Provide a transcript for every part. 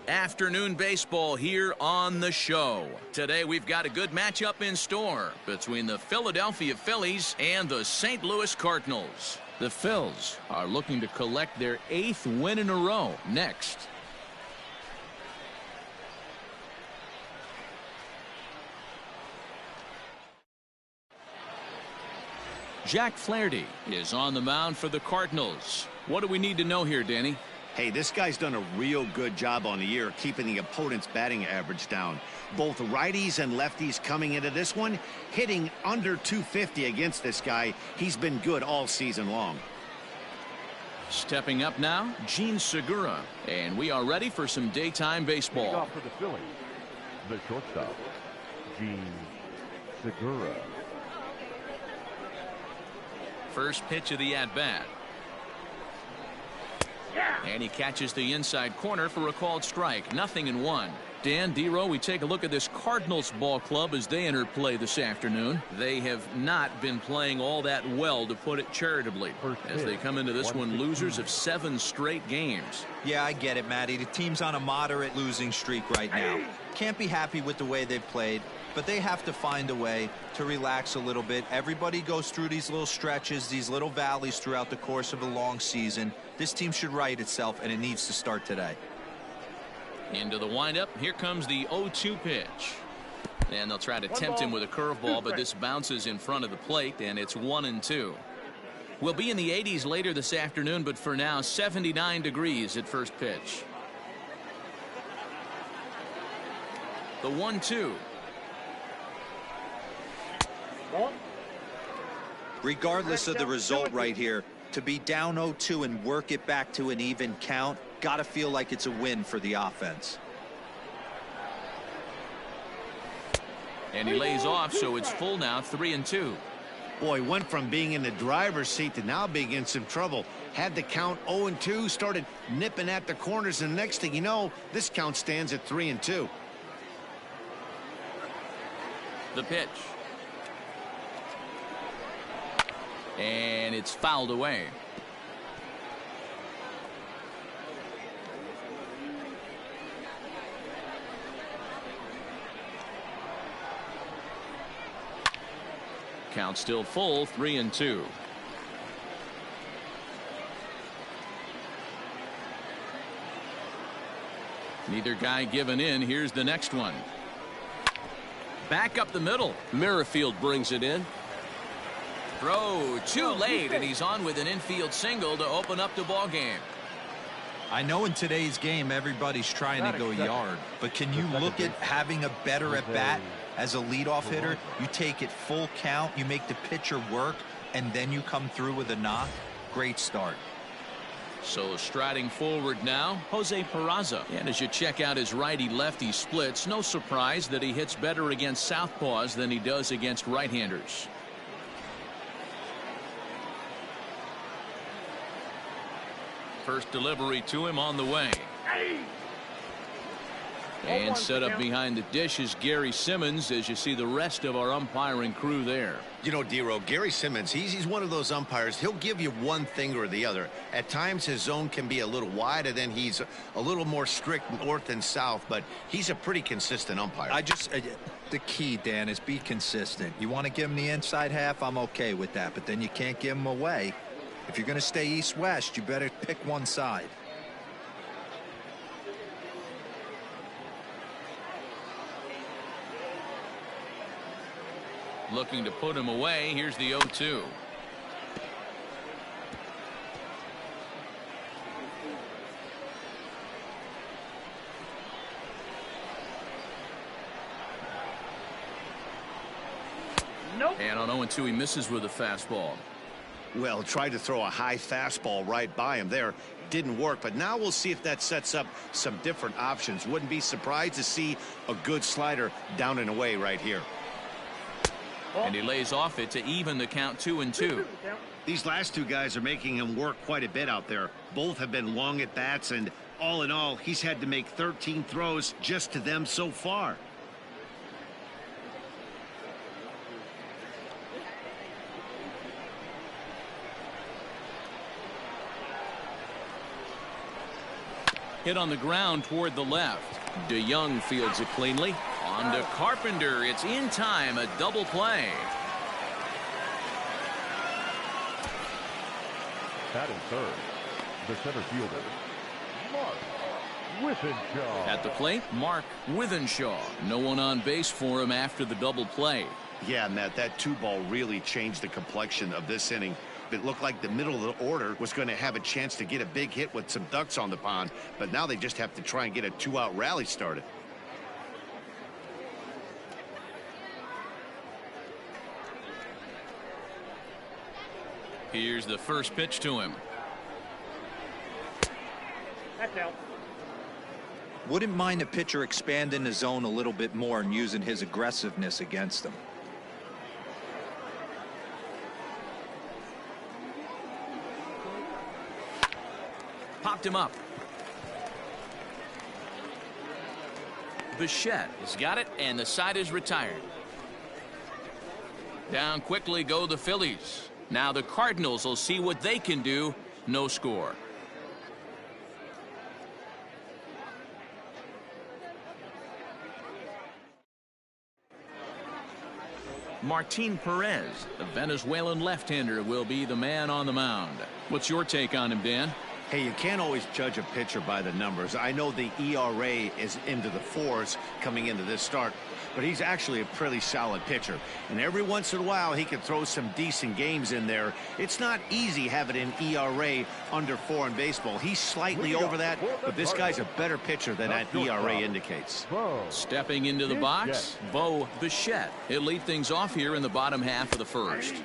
Afternoon baseball here on the show. Today we've got a good matchup in store between the Philadelphia Phillies and the St. Louis Cardinals. The Phils are looking to collect their 8th win in a row next. Jack Flaherty is on the mound for the Cardinals. What do we need to know here, Danny? Hey, this guy's done a real good job on the year keeping the opponent's batting average down. Both righties and lefties coming into this one, hitting under 250 against this guy. He's been good all season long. Stepping up now, Gene Segura. And we are ready for some daytime baseball. Off for the Phillies, the shortstop, Gene Segura. First pitch of the at-bat. And he catches the inside corner for a called strike. 0-1. Dan, D-Row, we take a look at this Cardinals ball club as they enter play this afternoon. They have not been playing all that well, to put it charitably, as they come into this one losers of 7 straight games. Yeah, I get it, Matty. The team's on a moderate losing streak right now. Can't be happy with the way they've played, but they have to find a way to relax a little bit. Everybody goes through these little stretches, these little valleys throughout the course of a long season. This team should right itself, and it needs to start today. Into the windup. Here comes the 0-2 pitch. And they'll try to tempt him with a curveball, but this bounces in front of the plate, and it's 1-2. We'll be in the 80s later this afternoon, but for now, 79 degrees at first pitch. The 1-2. Regardless of the result right here, to be down 0-2 and work it back to an even count, gotta feel like it's a win for the offense. And he lays off, so it's full now, 3-2. Boy, went from being in the driver's seat to now being in some trouble. Had the count 0-2, started nipping at the corners, and the next thing you know, this count stands at 3-2. The pitch. And it's fouled away. Count still full, 3-2. Neither guy giving in. Here's the next one. Back up the middle. Merrifield brings it in. Throw too late, and he's on with an infield single to open up the ball game. I know in today's game everybody's trying to go yard, but can you look at having a better at bat as a leadoff hitter? You take it full count, you make the pitcher work, and then you come through with a knock. Great start. So striding forward now, Jose Perazo. And as you check out his righty-lefty splits, no surprise that he hits better against southpaws than he does against right-handers. First delivery to him on the way. And set up behind the dish is Gary Simmons, as you see the rest of our umpiring crew there. You know, D-Row, Gary Simmons, he's one of those umpires. He'll give you one thing or the other. At times his zone can be a little wide, and then he's a little more strict north and south, but he's a pretty consistent umpire. The key, Dan, is be consistent. You want to give him the inside half, I'm okay with that, but then you can't give him away. If you're going to stay east-west, you better pick one side. Looking to put him away. Here's the 0-2. Nope. And on 0-2, he misses with a fastball. Well, tried to throw a high fastball right by him there. Didn't work, but now we'll see if that sets up some different options. Wouldn't be surprised to see a good slider down and away right here. And he lays off it to even the count, 2-2. These last two guys are making him work quite a bit out there. Both have been long at bats, and all in all, he's had to make 13 throws just to them so far. Hit on the ground toward the left. DeYoung fields it cleanly. On to Carpenter. It's in time. A double play. Batting third, the center fielder, Mark Withenshaw. At the plate, Mark Withenshaw. No one on base for him after the double play. Yeah, Matt, that 2-ball really changed the complexion of this inning. It looked like the middle of the order was going to have a chance to get a big hit with some ducks on the pond, but now they just have to try and get a 2-out rally started. Here's the first pitch to him. That's out. Wouldn't mind a pitcher expanding the zone a little bit more and using his aggressiveness against them. Popped him up. Bichette has got it, and the side is retired. Down quickly go the Phillies. Now the Cardinals will see what they can do. No score. Martin Perez, the Venezuelan left-hander, will be the man on the mound. What's your take on him, Dan? Hey, you can't always judge a pitcher by the numbers. I know the ERA is into the 4s coming into this start, but he's actually a pretty solid pitcher. And every once in a while, he can throw some decent games in there. It's not easy having an ERA under 4 in baseball. He's slightly over that, but this guy's a better pitcher than that ERA indicates. Stepping into the box, Bo Bichette. He'll lead things off here in the bottom half of the first.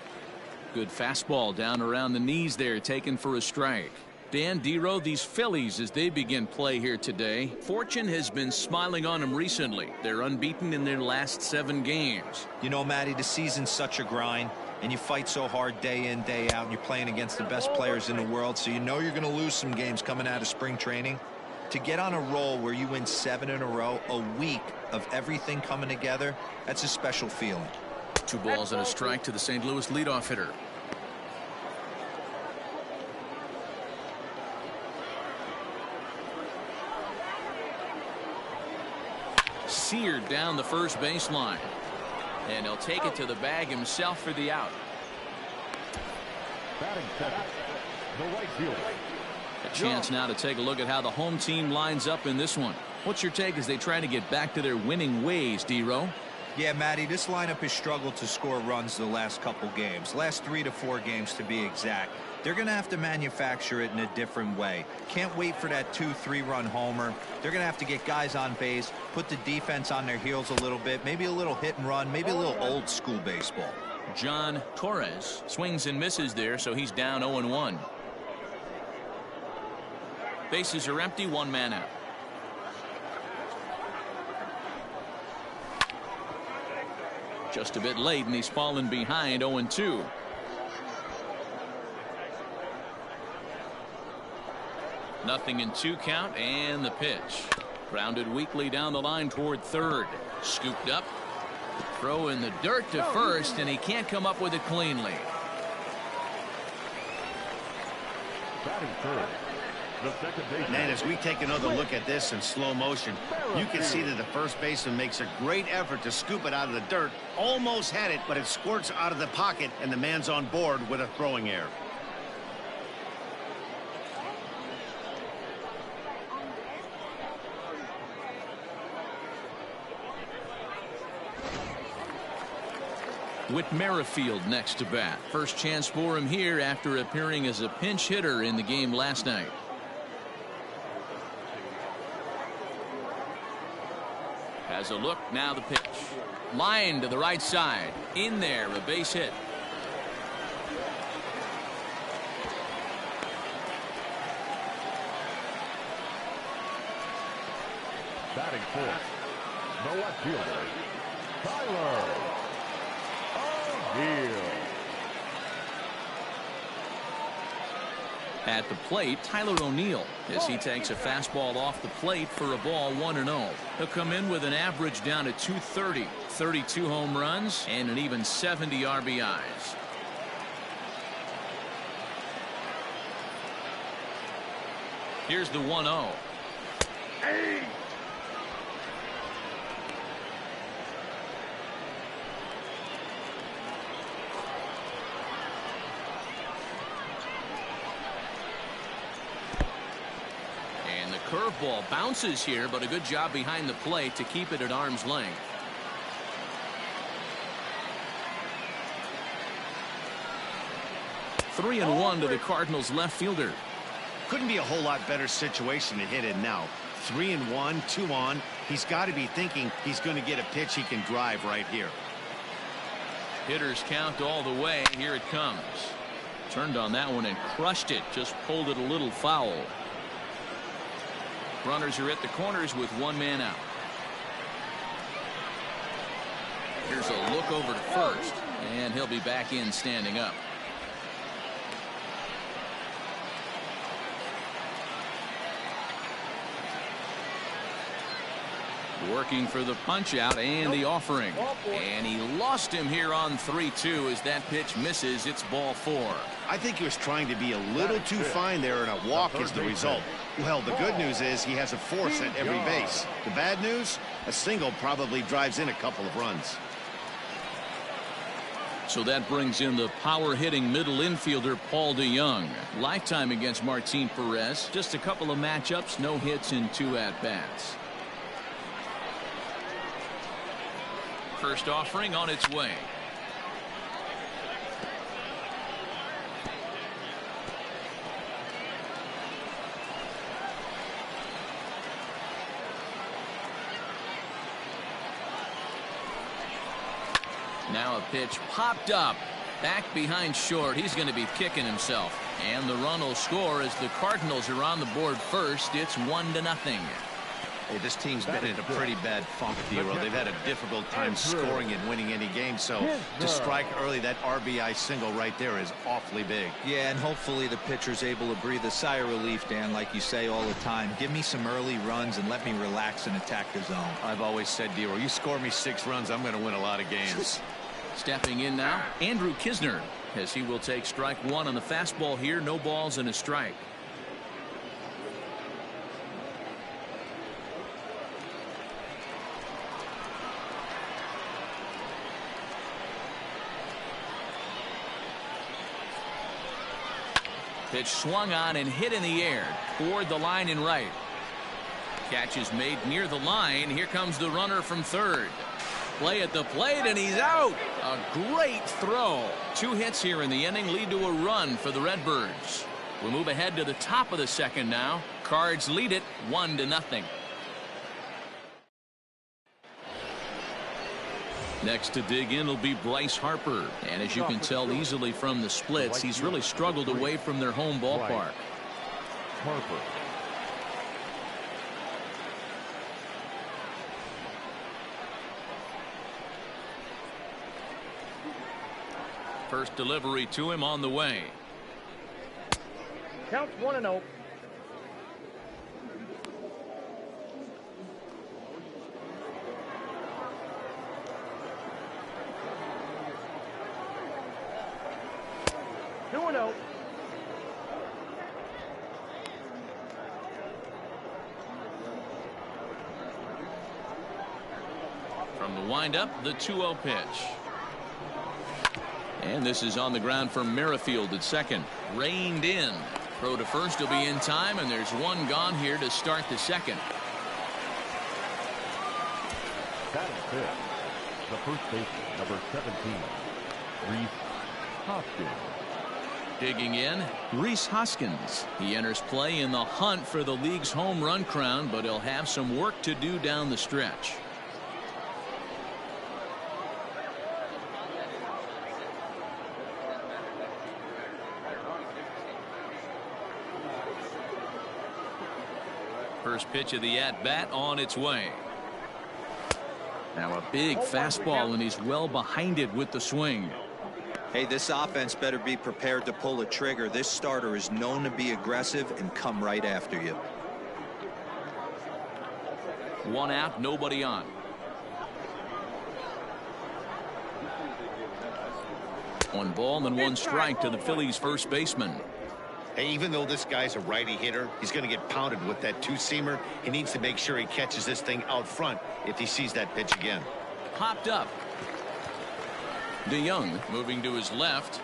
Good fastball down around the knees there, taken for a strike. Dan, D-Row, these Phillies, as they begin play here today, fortune has been smiling on them recently. They're unbeaten in their last 7 games. You know, Matty, the season's such a grind, and you fight so hard day in, day out, and you're playing against the best players in the world, so you know you're going to lose some games coming out of spring training. To get on a roll where you win 7 in a row, a week of everything coming together, that's a special feeling. 2 balls and a strike to the St. Louis leadoff hitter. Seared down the first baseline, and he'll take it to the bag himself for the out. Batting second, the right fielder. A chance now to take a look at how the home team lines up in this one. What's your take as they try to get back to their winning ways, D-Row? Yeah, Matty, this lineup has struggled to score runs the last couple games, last 3 to 4 games to be exact. They're going to have to manufacture it in a different way. Can't wait for that 2-3 run homer. They're going to have to get guys on base, put the defense on their heels a little bit, maybe a little hit and run, maybe a little old school baseball. John Torres swings and misses there, so he's down 0-1. Bases are empty, 1 man out. Just a bit late, and he's fallen behind 0-2. Nothing in 2 count, and the pitch. Grounded weakly down the line toward third. Scooped up. Throw in the dirt to first, and he can't come up with it cleanly. Batting third, the second baseman. And as we take another look at this in slow motion, you can see that the first baseman makes a great effort to scoop it out of the dirt. Almost had it, but it squirts out of the pocket, and the man's on board with a throwing error. Whit Merrifield next to bat. First chance for him here after appearing as a pinch hitter in the game last night. Has a look, now the pitch. Line to the right side. In there, a base hit. Batting fourth, the left fielder, Tyler O'Neill. At the plate, Tyler O'Neill, as he takes a fastball off the plate for a ball 1-0. He'll come in with an average down to 230, 32 home runs, and an even 70 RBIs. Here's the 1-0. And the curveball bounces here, but a good job behind the plate to keep it at arm's length. Three and one to the Cardinals left fielder. Couldn't be a whole lot better situation to hit in now. 3-1, 2 on. He's got to be thinking he's going to get a pitch he can drive right here. Hitters count all the way. Here it comes. Turned on that one and crushed it. Just pulled it a little foul. Runners are at the corners with one man out. Here's a look over to first, and he'll be back in standing up. Working for the punch out and the offering, and he lost him here on 3-2 as that pitch misses. It's ball 4. I think he was trying to be a little too fine there, and a walk is the result. Well, the good news is he has a force at every base. The bad news, a single probably drives in a couple of runs. So that brings in the power hitting middle infielder Paul DeJong. Lifetime against Martin Perez. Just a couple of matchups, no hits in 2 at-bats. First offering on its way. Now a pitch popped up. Back behind short. He's going to be kicking himself. And the run will score as the Cardinals are on the board first. It's 1-0. Hey, this team's been in a pretty bad funk, Dero. They've had a difficult time scoring and winning any game, so to strike early, that RBI single right there is awfully big. Yeah, and hopefully the pitcher's able to breathe a sigh of relief, Dan, like you say all the time. Give me some early runs and let me relax and attack the zone. I've always said, Dero, you score me 6 runs, I'm going to win a lot of games. Stepping in now, Andrew Kisner, as he will take strike 1 on the fastball here. No balls and a strike. Pitch swung on and hit in the air toward the line and right. Catch is made near the line. Here comes the runner from third. Play at the plate, and he's out. A great throw. 2 hits here in the inning lead to a run for the Redbirds. We move ahead to the top of the second now. Cards lead it 1-0. Next to dig in will be Bryce Harper. And as you can tell easily from the splits, he's really struggled away from their home ballpark. Harper. First delivery to him on the way. Counts 1-0. From the windup, the 2-0 pitch. And this is on the ground for Merrifield at second. Reined in. Throw to first will be in time, and there's one gone here to start the second. Batting fifth, the first baseman, number 17, Rhys Hoskins. Digging in, Rhys Hoskins. He enters play in the hunt for the league's home run crown, but he'll have some work to do down the stretch. First pitch of the at-bat on its way. Now a big fastball, and he's well behind it with the swing. Hey, this offense better be prepared to pull a trigger. This starter is known to be aggressive and come right after you. 1 out, nobody on. One ball and 1 strike to the Phillies first baseman. Hey, even though this guy's a righty hitter, he's going to get pounded with that two-seamer. He needs to make sure he catches this thing out front if he sees that pitch again. Popped up. DeYoung moving to his left.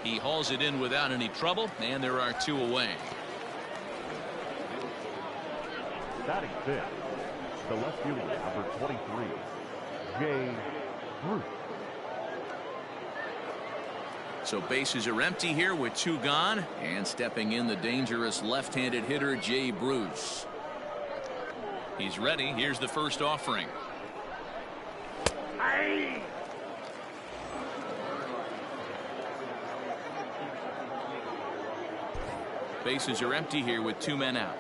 He hauls it in without any trouble, and there are 2 away. Batting fifth, the left fielder, number 23, Jay Bruce. So bases are empty here with 2 gone, and stepping in the dangerous left-handed hitter Jay Bruce. He's ready. Here's the first offering. Bases are empty here with 2 men out.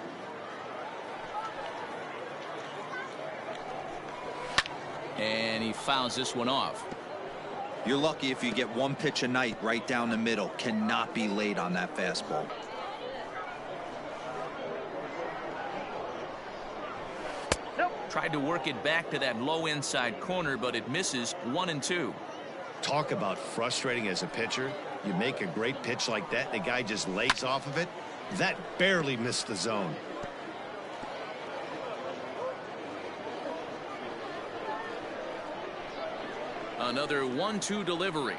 And he fouls this one off. You're lucky if you get 1 pitch a night right down the middle. Cannot be late on that fastball. Tried to work it back to that low inside corner, but it misses. 1-2. Talk about frustrating as a pitcher. You make a great pitch like that, the guy just lays off of it. That barely missed the zone. Another 1-2 delivery.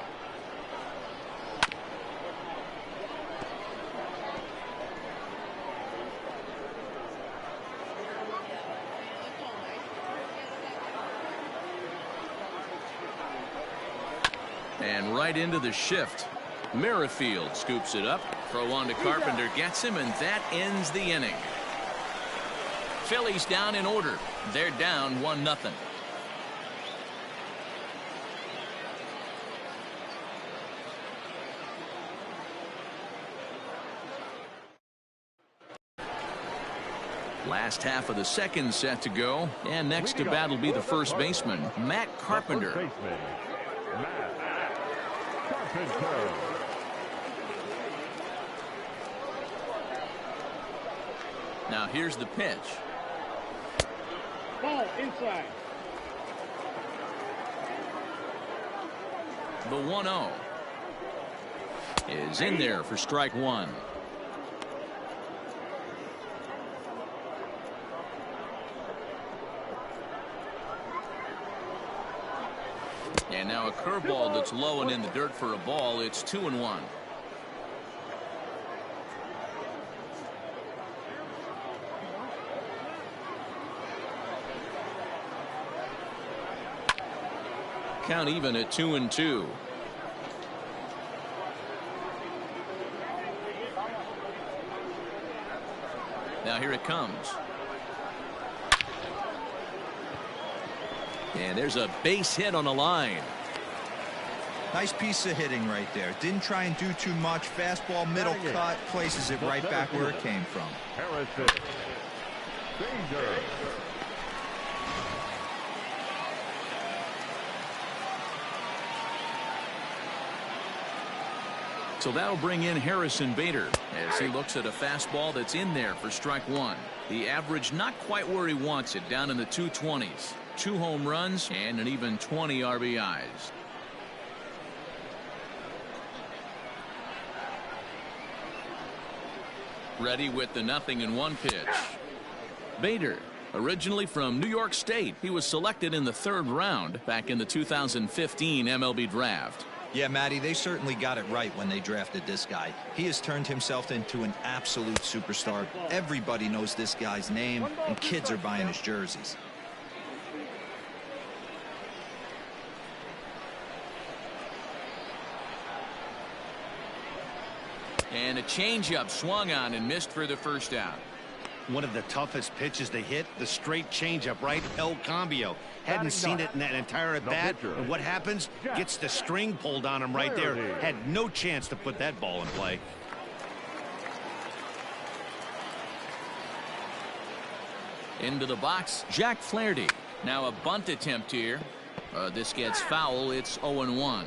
And right into the shift. Merrifield scoops it up. Throw on to Carpenter, gets him, and that ends the inning. Phillies down in order. They're down 1-0. Last half of the second set to go, and next to bat will be the first baseman, Matt Carpenter. First baseman, Matt Carpenter. Now here's the pitch. Ball inside. The 1-0 is in there for strike 1. And now a curveball that's low and in the dirt for a ball. It's 2-1. Count even at 2-2. Now here it comes. And there's a base hit on the line. Nice piece of hitting right there. Didn't try and do too much. Fastball, middle cut, places it right back where it came from. Perez. Danger. So that'll bring in Harrison Bader as he looks at a fastball that's in there for strike 1. The average not quite where he wants it, down in the 220s. 2 home runs and an even 20 RBIs. Ready with the 0-1 pitch. Bader, originally from New York State, he was selected in the 3rd round back in the 2015 MLB draft. Yeah, Matty, they certainly got it right when they drafted this guy. He has turned himself into an absolute superstar. Everybody knows this guy's name, and kids are buying his jerseys. And a changeup swung on and missed for the first out. One of the toughest pitches to hit, the straight changeup, right? El Cambio. Hadn't seen it in that entire at bat. And what happens? Gets the string pulled on him right there. Had no chance to put that ball in play. Into the box, Jack Flaherty. Now a bunt attempt here. This gets foul. It's 0-1.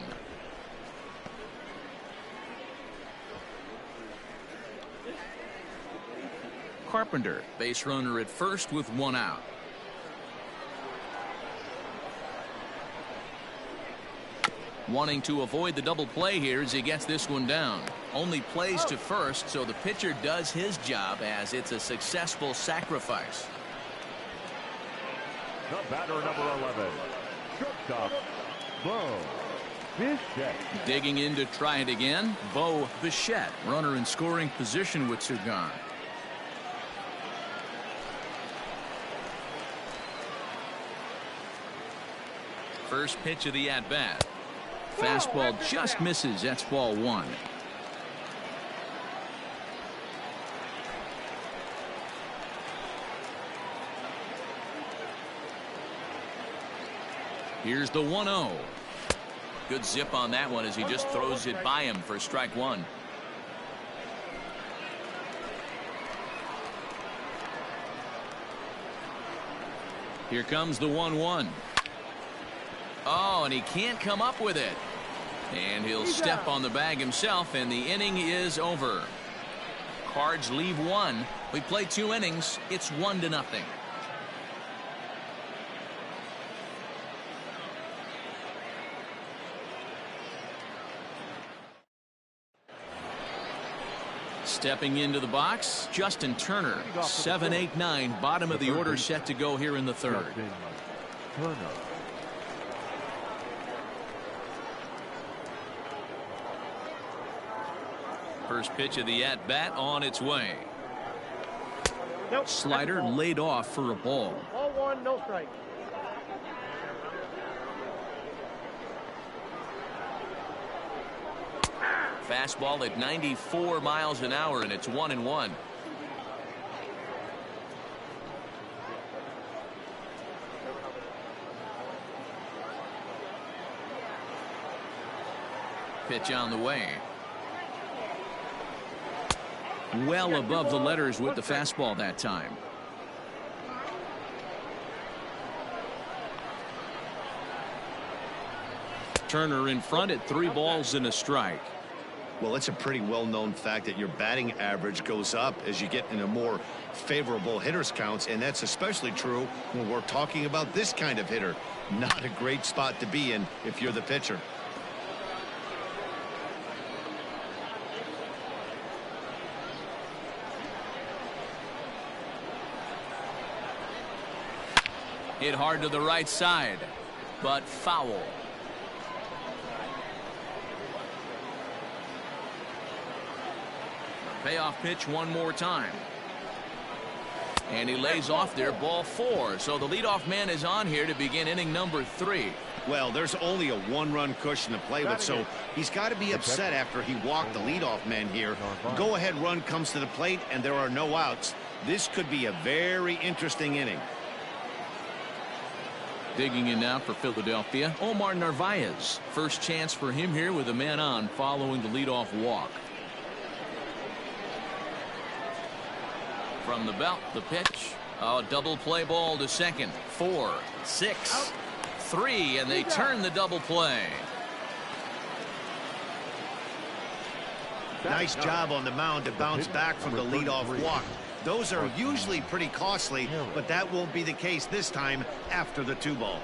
Carpenter, base runner at first with 1 out. Wanting to avoid the double play here as he gets this one down. Only plays to first, so the pitcher does his job as it's a successful sacrifice. The batter, number 11, shortstop, Bo Bichette. Digging in to try it again, Bo Bichette. Runner in scoring position with two gone. First pitch of the at-bat. Fastball just misses. That's ball one. Here's the 1-0. Good zip on that one as he just throws it by him for strike one. Here comes the 1-1. Oh, and he can't come up with it. And he'll step on the bag himself, and the inning is over. Cards leave one. We play 2 innings. It's 1-0. Stepping into the box, Justin Turner. 7, 8, 9, bottom of the order set to go here in the third. Turner. First pitch of the at-bat on its way. Nope. Slider laid off for a ball. Ball 1, no strike. Fastball at 94 miles an hour, and it's 1-1. Pitch on the way. Well above the letters with the fastball that time. Turner in front at 3 balls and a strike. Well, it's a pretty well-known fact that your batting average goes up as you get into more favorable hitters counts, and that's especially true when we're talking about this kind of hitter. Not a great spot to be in if you're the pitcher. Hit hard to the right side, but foul. Payoff pitch one more time. And he lays off there, ball 4. So the leadoff man is on here to begin inning number 3. Well, there's only a 1-run cushion to play with, so he's got to be upset after he walked the leadoff man here. Go-ahead run comes to the plate, and there are no outs. This could be a very interesting inning. Digging in now for Philadelphia, Omar Narvaez. First chance for him here with a man on following the leadoff walk. From the belt, the pitch. Oh, double play ball to second. 4, 6, 3, and they turn the double play. Nice job on the mound to bounce back from the leadoff walk. Those are usually pretty costly, but that won't be the case this time after the 2-ball.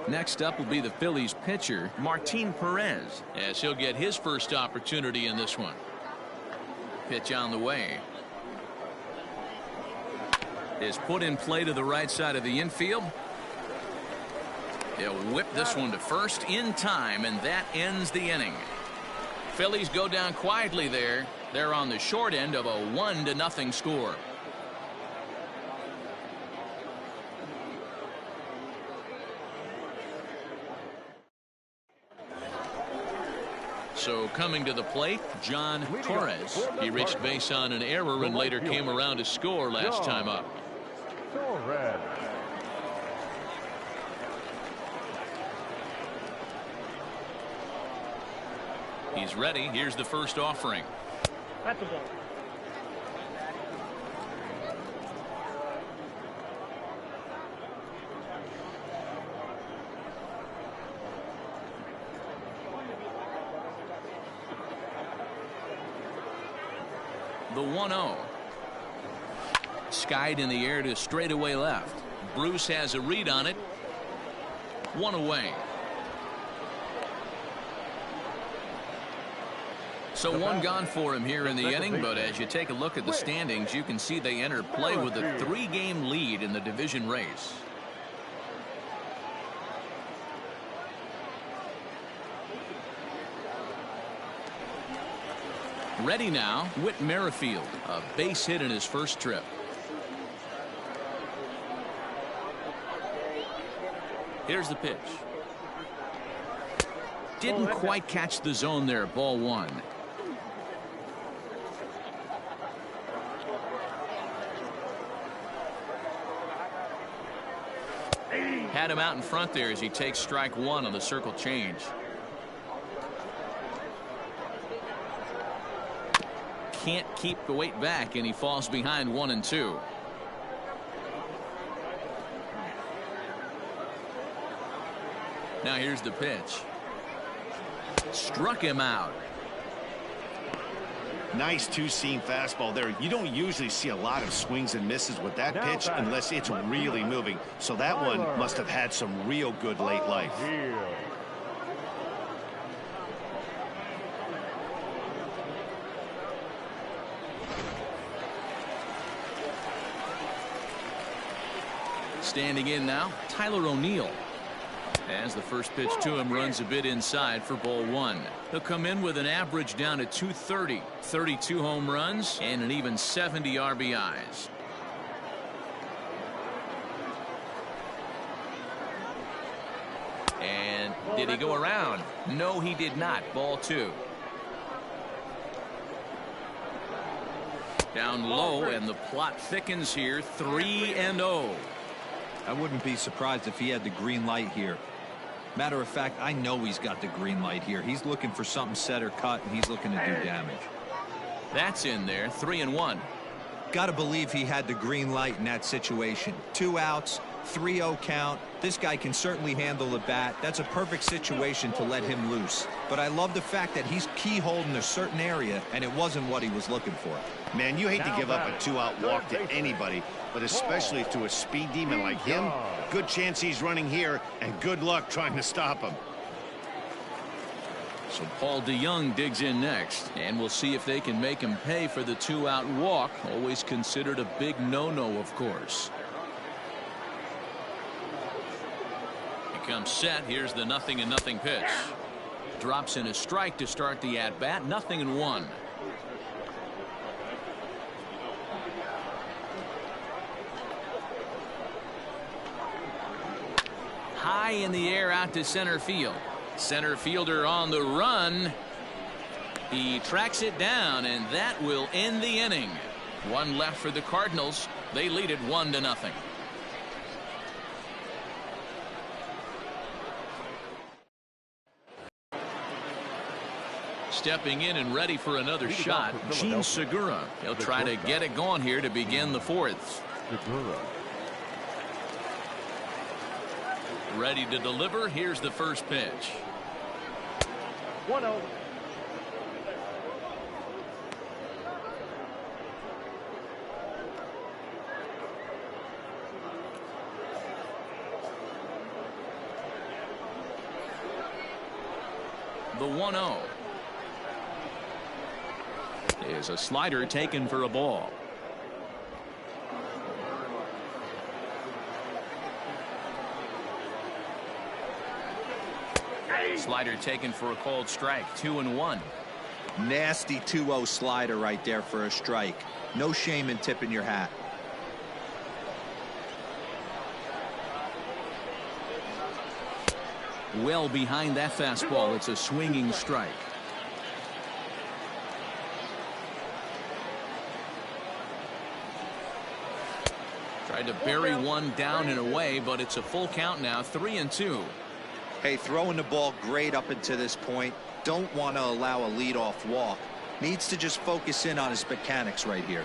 Next up will be the Phillies pitcher, Martin Perez, as he'll get his first opportunity in this one. Pitch on the way. Is put in play to the right side of the infield. They'll whip this one to first in time, and that ends the inning. Phillies go down quietly there. They're on the short end of a 1-0 score. So coming to the plate, John Torres. He reached base on an error and later came around to score last time up. Torres. He's ready. Here's the first offering. That's a ball. The 1-0. Skied in the air to straightaway left. Bruce has a read on it. One away. So one gone for him here in the inning, but as you take a look at the standings, you can see they enter play with a 3-game lead in the division race. Ready now, Whit Merrifield, a base hit in his first trip. Here's the pitch. Didn't quite catch the zone there. Ball 1. Had him out in front there as he takes strike 1 on the circle change. Can't keep the weight back, and he falls behind 1 and 2. Now here's the pitch. Struck him out. Nice two-seam fastball there. You don't usually see a lot of swings and misses with that pitch unless it's really moving. So that one must have had some real good late life. Standing in now, Tyler O'Neill. As the first pitch to him runs a bit inside for ball 1. He'll come in with an average down to 230, 32 home runs, and an even 70 RBIs. And did he go around? No, he did not. Ball 2. Down low, and the plot thickens here. 3-0. I wouldn't be surprised if he had the green light here. Matter of fact, I know he's got the green light here. He's looking for something set or cut, and he's looking to do damage. That's in there. 3-1. Got to believe he had the green light in that situation. 2 outs, 3-0 count. This guy can certainly handle the bat. That's a perfect situation to let him loose. But I love the fact that he's keyholding a certain area, and it wasn't what he was looking for. Man, you hate to give up a 2-out walk to anybody, but especially to a speed demon like him. Good chance he's running here, and good luck trying to stop him. So Paul DeYoung digs in next, and we'll see if they can make him pay for the 2-out walk. Always considered a big no-no, of course. He comes set. Here's the 0-0 pitch. Drops in a strike to start the at-bat. 0-1. High in the air out to center field. Center fielder on the run. He tracks it down, and that will end the inning. 1 left for the Cardinals. They lead it 1-0. Stepping in and ready for another shot, Gene Segura. He'll try to get it going here to begin the 4th. Ready to deliver. Here's the first pitch. 1-0. The 1-0 is a slider taken for a ball. Slider taken for a called strike. 2-1. Nasty 2-0 slider right there for a strike. No shame in tipping your hat. Well behind that fastball. It's a swinging strike. Tried to bury one down and away, but it's a full count now. 3-2. Hey, throwing the ball great up until this point. Don't want to allow a leadoff walk. Needs to just focus in on his mechanics right here.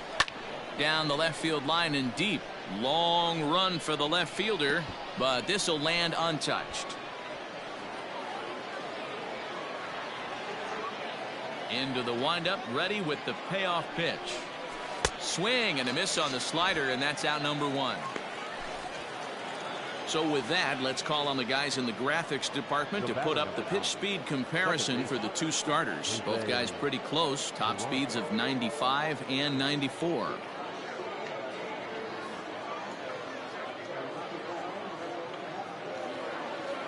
Down the left field line and deep. Long run for the left fielder, but this will land untouched. Into the windup, ready with the payoff pitch. Swing and a miss on the slider, and that's out number 1. So with that, let's call on the guys in the graphics department to put up the pitch speed comparison for the two starters. Both guys pretty close, top speeds of 95 and 94.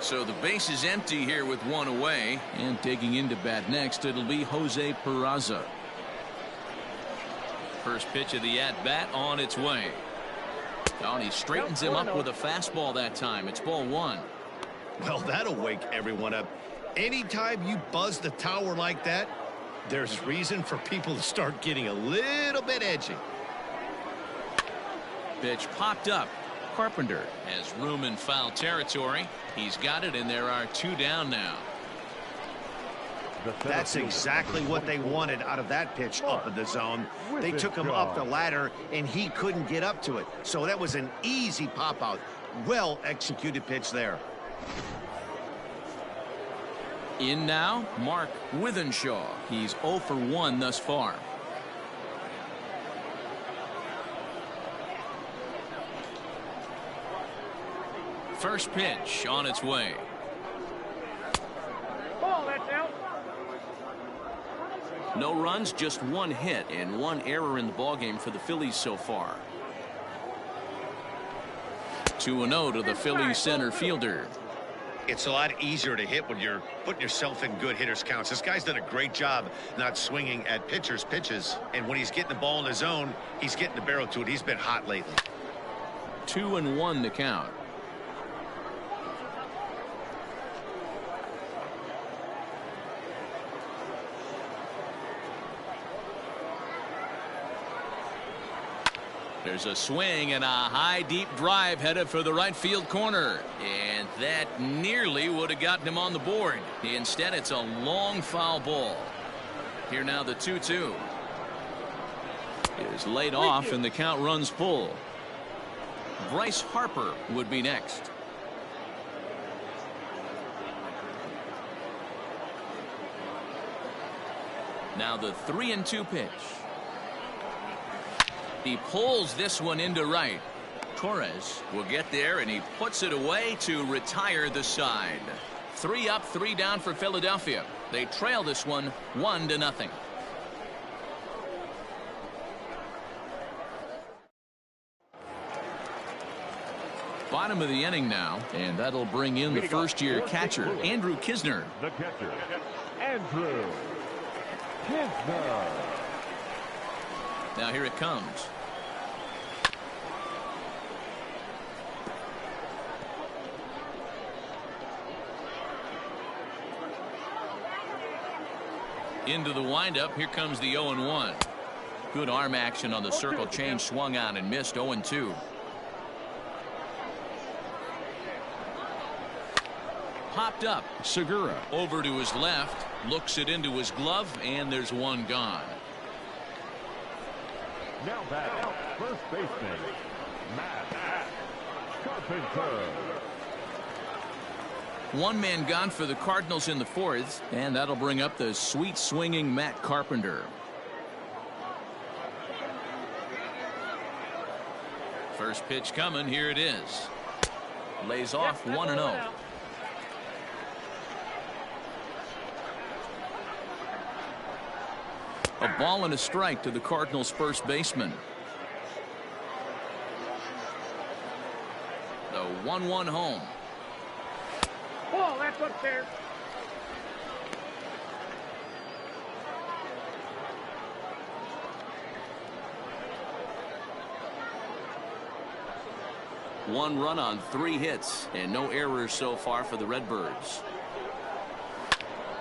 So the base is empty here with one away, and digging into bat next, it'll be Jose Perazo. First pitch of the at-bat on its way. Oh, and he straightens him up with a fastball that time. It's ball 1. Well, that'll wake everyone up. Anytime you buzz the tower like that, there's reason for people to start getting a little bit edgy. Pitch popped up. Carpenter has room in foul territory. He's got it, and there are 2 down now. That's exactly what they wanted out of that pitch up in the zone. They took him up the ladder, and he couldn't get up to it. So that was an easy pop-out. Well-executed pitch there. In now, Mark Withenshaw. He's 0 for 1 thus far. First pitch on its way. Ball, that's out. No runs, just 1 hit and 1 error in the ballgame for the Phillies so far. 2-0 to the Phillies center fielder. It's a lot easier to hit when you're putting yourself in good hitters counts. This guy's done a great job not swinging at pitchers' pitches. And when he's getting the ball in the zone, he's getting the barrel to it. He's been hot lately. 2-1 the count. There's a swing and a high deep drive headed for the right field corner, and that nearly would have gotten him on the board. Instead, it's a long foul ball. Here now the 2-2 is laid off, and the count runs full. Bryce Harper would be next. Now the 3-2 pitch. He pulls this one into right. Perez will get there, and he puts it away to retire the side. 3 up, 3 down for Philadelphia. They trail this one 1-0. Bottom of the inning now, and that'll bring in the first-year catcher, Andrew Knizner. The catcher, Andrew Knizner. Now here it comes. Into the windup. Here comes the 0-1. Good arm action on the circle change. Swung on and missed. 0-2. Popped up. Segura over to his left. Looks it into his glove, and there's 1 gone. Now back, first baseman, Matt Carpenter. 1 man gone for the Cardinals in the 4th, and that'll bring up the sweet swinging Matt Carpenter. First pitch coming. Here it is. Lays off 1-0. A ball and a strike to the Cardinals first baseman. The 1-1 home. Ball, that's upstairs. One run on 3 hits and no errors so far for the Redbirds.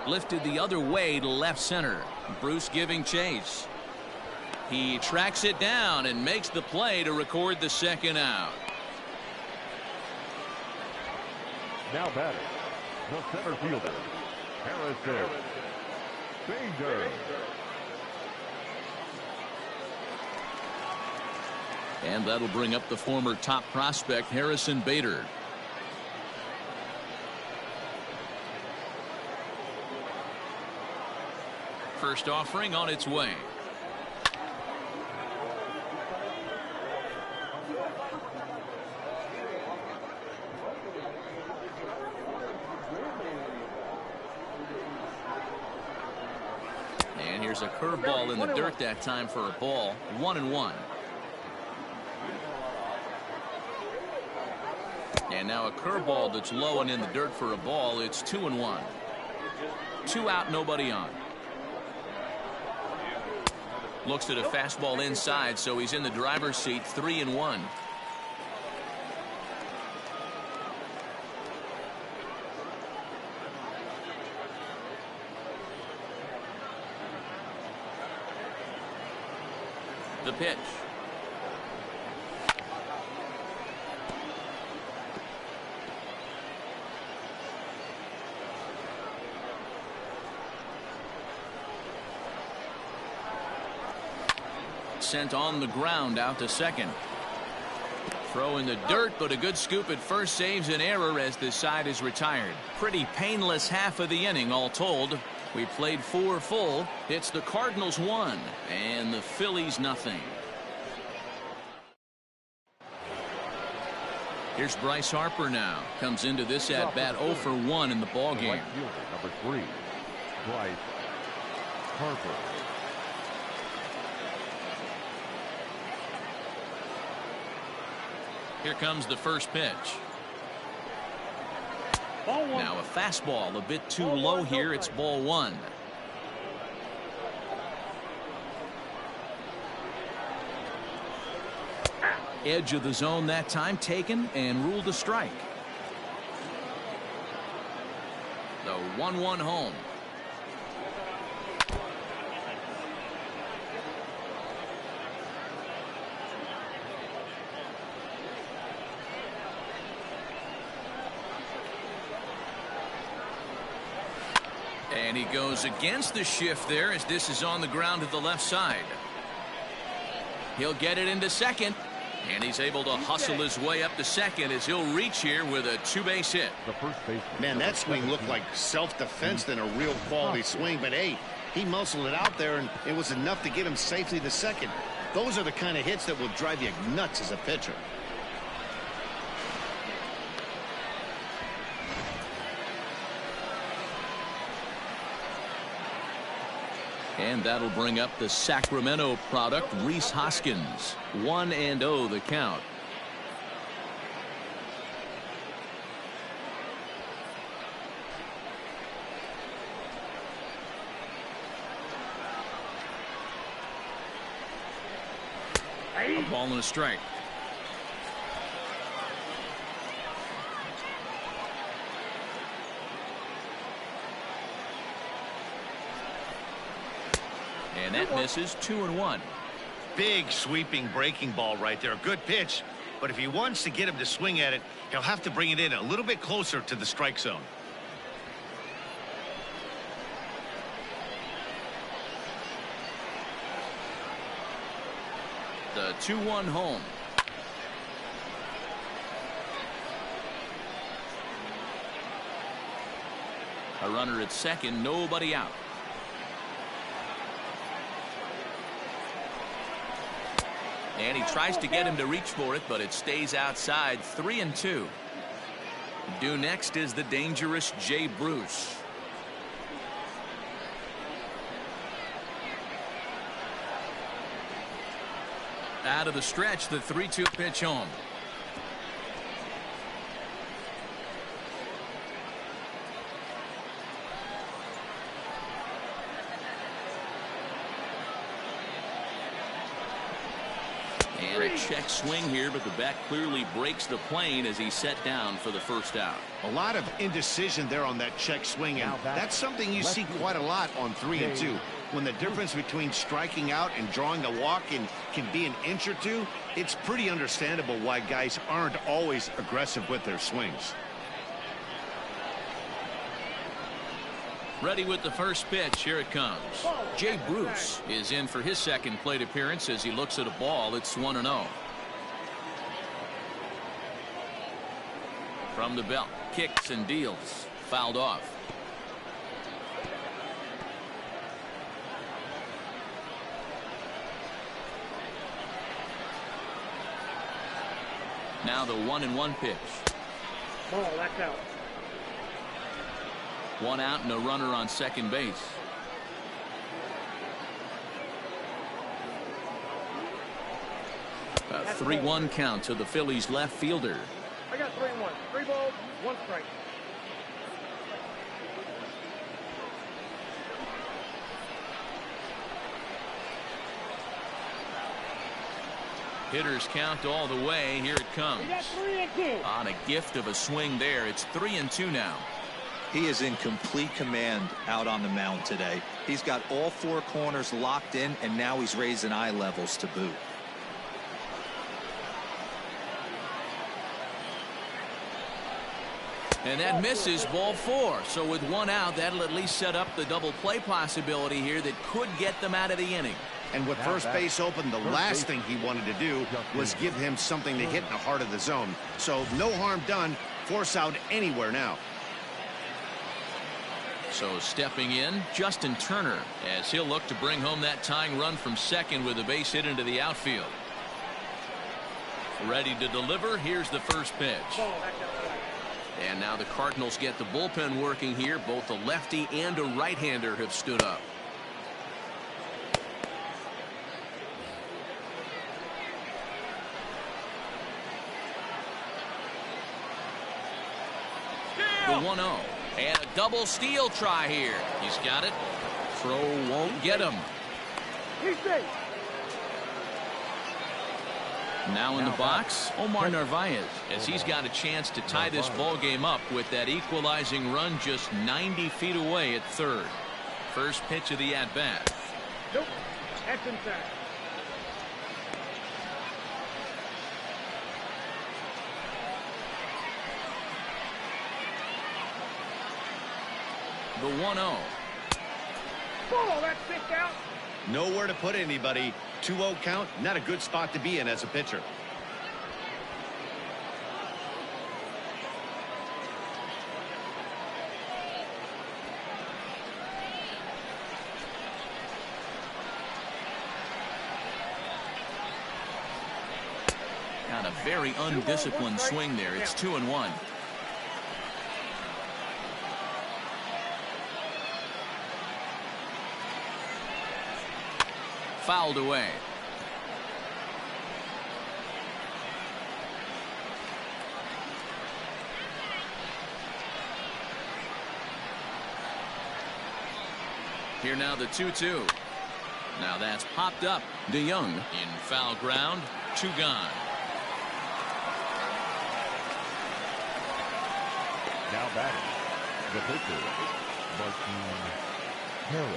Lifted the other way to left center. Bruce giving chase. He tracks it down and makes the play to record the 2nd out. Now batting, the center fielder, Perez. Danger. And that'll bring up the former top prospect, Harrison Bader. First offering on its way. And here's a curveball in the dirt that time for a ball. 1-1. And now a curveball that's low and in the dirt for a ball. It's 2-1. 2 out, nobody on. Looks at a fastball inside, so he's in the driver's seat. 3-1. The pitch. Sent on the ground out to second. Throw in the dirt, but a good scoop at first saves an error as this side is retired. Pretty painless half of the inning all told. We played 4 full. It's the Cardinals 1 and the Phillies nothing. Here's Bryce Harper now. Comes into this at bat 0 for 1 in the ball game. Number 3, Bryce Harper. Here comes the first pitch. Now a fastball a bit too low here. It's ball 1. Edge of the zone that time taken and ruled a strike. The 1-1 home. And he goes against the shift there as this is on the ground to the left side. He'll get it into second. And he's able to hustle his way up to second as he'll reach here with a 2-base hit. Man, that swing looked like self-defense than a real quality swing. But, hey, he muscled it out there, and it was enough to get him safely to second. Those are the kind of hits that will drive you nuts as a pitcher. And that'll bring up the Sacramento product, Rhys Hoskins. 1-0 the count. A ball and a strike. And that misses. 2-1. Big sweeping breaking ball right there. Good pitch. But if he wants to get him to swing at it, he'll have to bring it in a little bit closer to the strike zone. The 2-1 home. A runner at second, nobody out. And he tries to get him to reach for it, but it stays outside. 3-2. Due next is the dangerous Jay Bruce. Out of the stretch, the 3-2 pitch home. And a check swing here, but the bat clearly breaks the plane as he's set down for the first out. A lot of indecision there on that check swing, and that's something you see quite a lot on 3-2. When the difference between striking out and drawing a walk can be an inch or two, it's pretty understandable why guys aren't always aggressive with their swings. Ready with the first pitch. Here it comes. Jay Bruce is in for his second plate appearance as he looks at a ball. It's 1-0. From the belt, kicks and deals. Fouled off. Now the 1-1 pitch. Ball, that's out. 1 out and a runner on second base. A 3-1 count to the Phillies left fielder. I got 3-1. 3 balls, 1 strike. Hitters count all the way. Here it comes. We got 3-2. On a gift of a swing there. It's 3-2 now. He is in complete command out on the mound today. He's got all 4 corners locked in, and now he's raising eye levels to boot. And that misses, ball 4. So with 1 out, that'll at least set up the double play possibility here that could get them out of the inning. And with first base open, the last thing he wanted to do was give him something to hit in the heart of the zone. So no harm done. Force out anywhere now. So stepping in, Justin Turner, as he'll look to bring home that tying run from second with a base hit into the outfield. Ready to deliver. Here's the first pitch. And now the Cardinals get the bullpen working here. Both a lefty and a right-hander have stood up. The 1-0. And a double steal try here. He's got it. Throw won't get him. Now in the box, Omar Narvaez, as he's got a chance to tie this ball game up with that equalizing run just 90 feet away at third. First pitch of the at-bat. Nope. That's inside. The 1-0. Ball, that's picked out. Nowhere to put anybody. 2-0 count, not a good spot to be in as a pitcher. Got a very undisciplined swing there. It's 2-1. Fouled away. Here now the 2-2. Now that's popped up. DeYoung in foul ground. 2 gone. Now batting, the pitcher, Perez.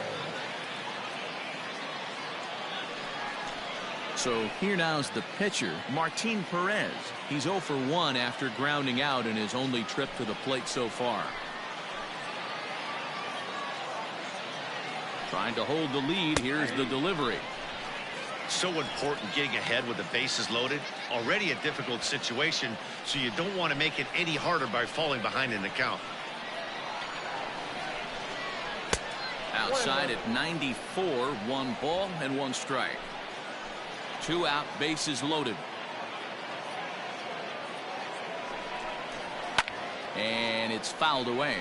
So here now's the pitcher, Martin Perez. He's 0 for 1 after grounding out in his only trip to the plate so far. Trying to hold the lead. Here's the delivery. So important getting ahead with the bases loaded. Already a difficult situation, so you don't want to make it any harder by falling behind in the count. Outside at 94, 1 ball and 1 strike. 2 out, bases loaded. And it's fouled away.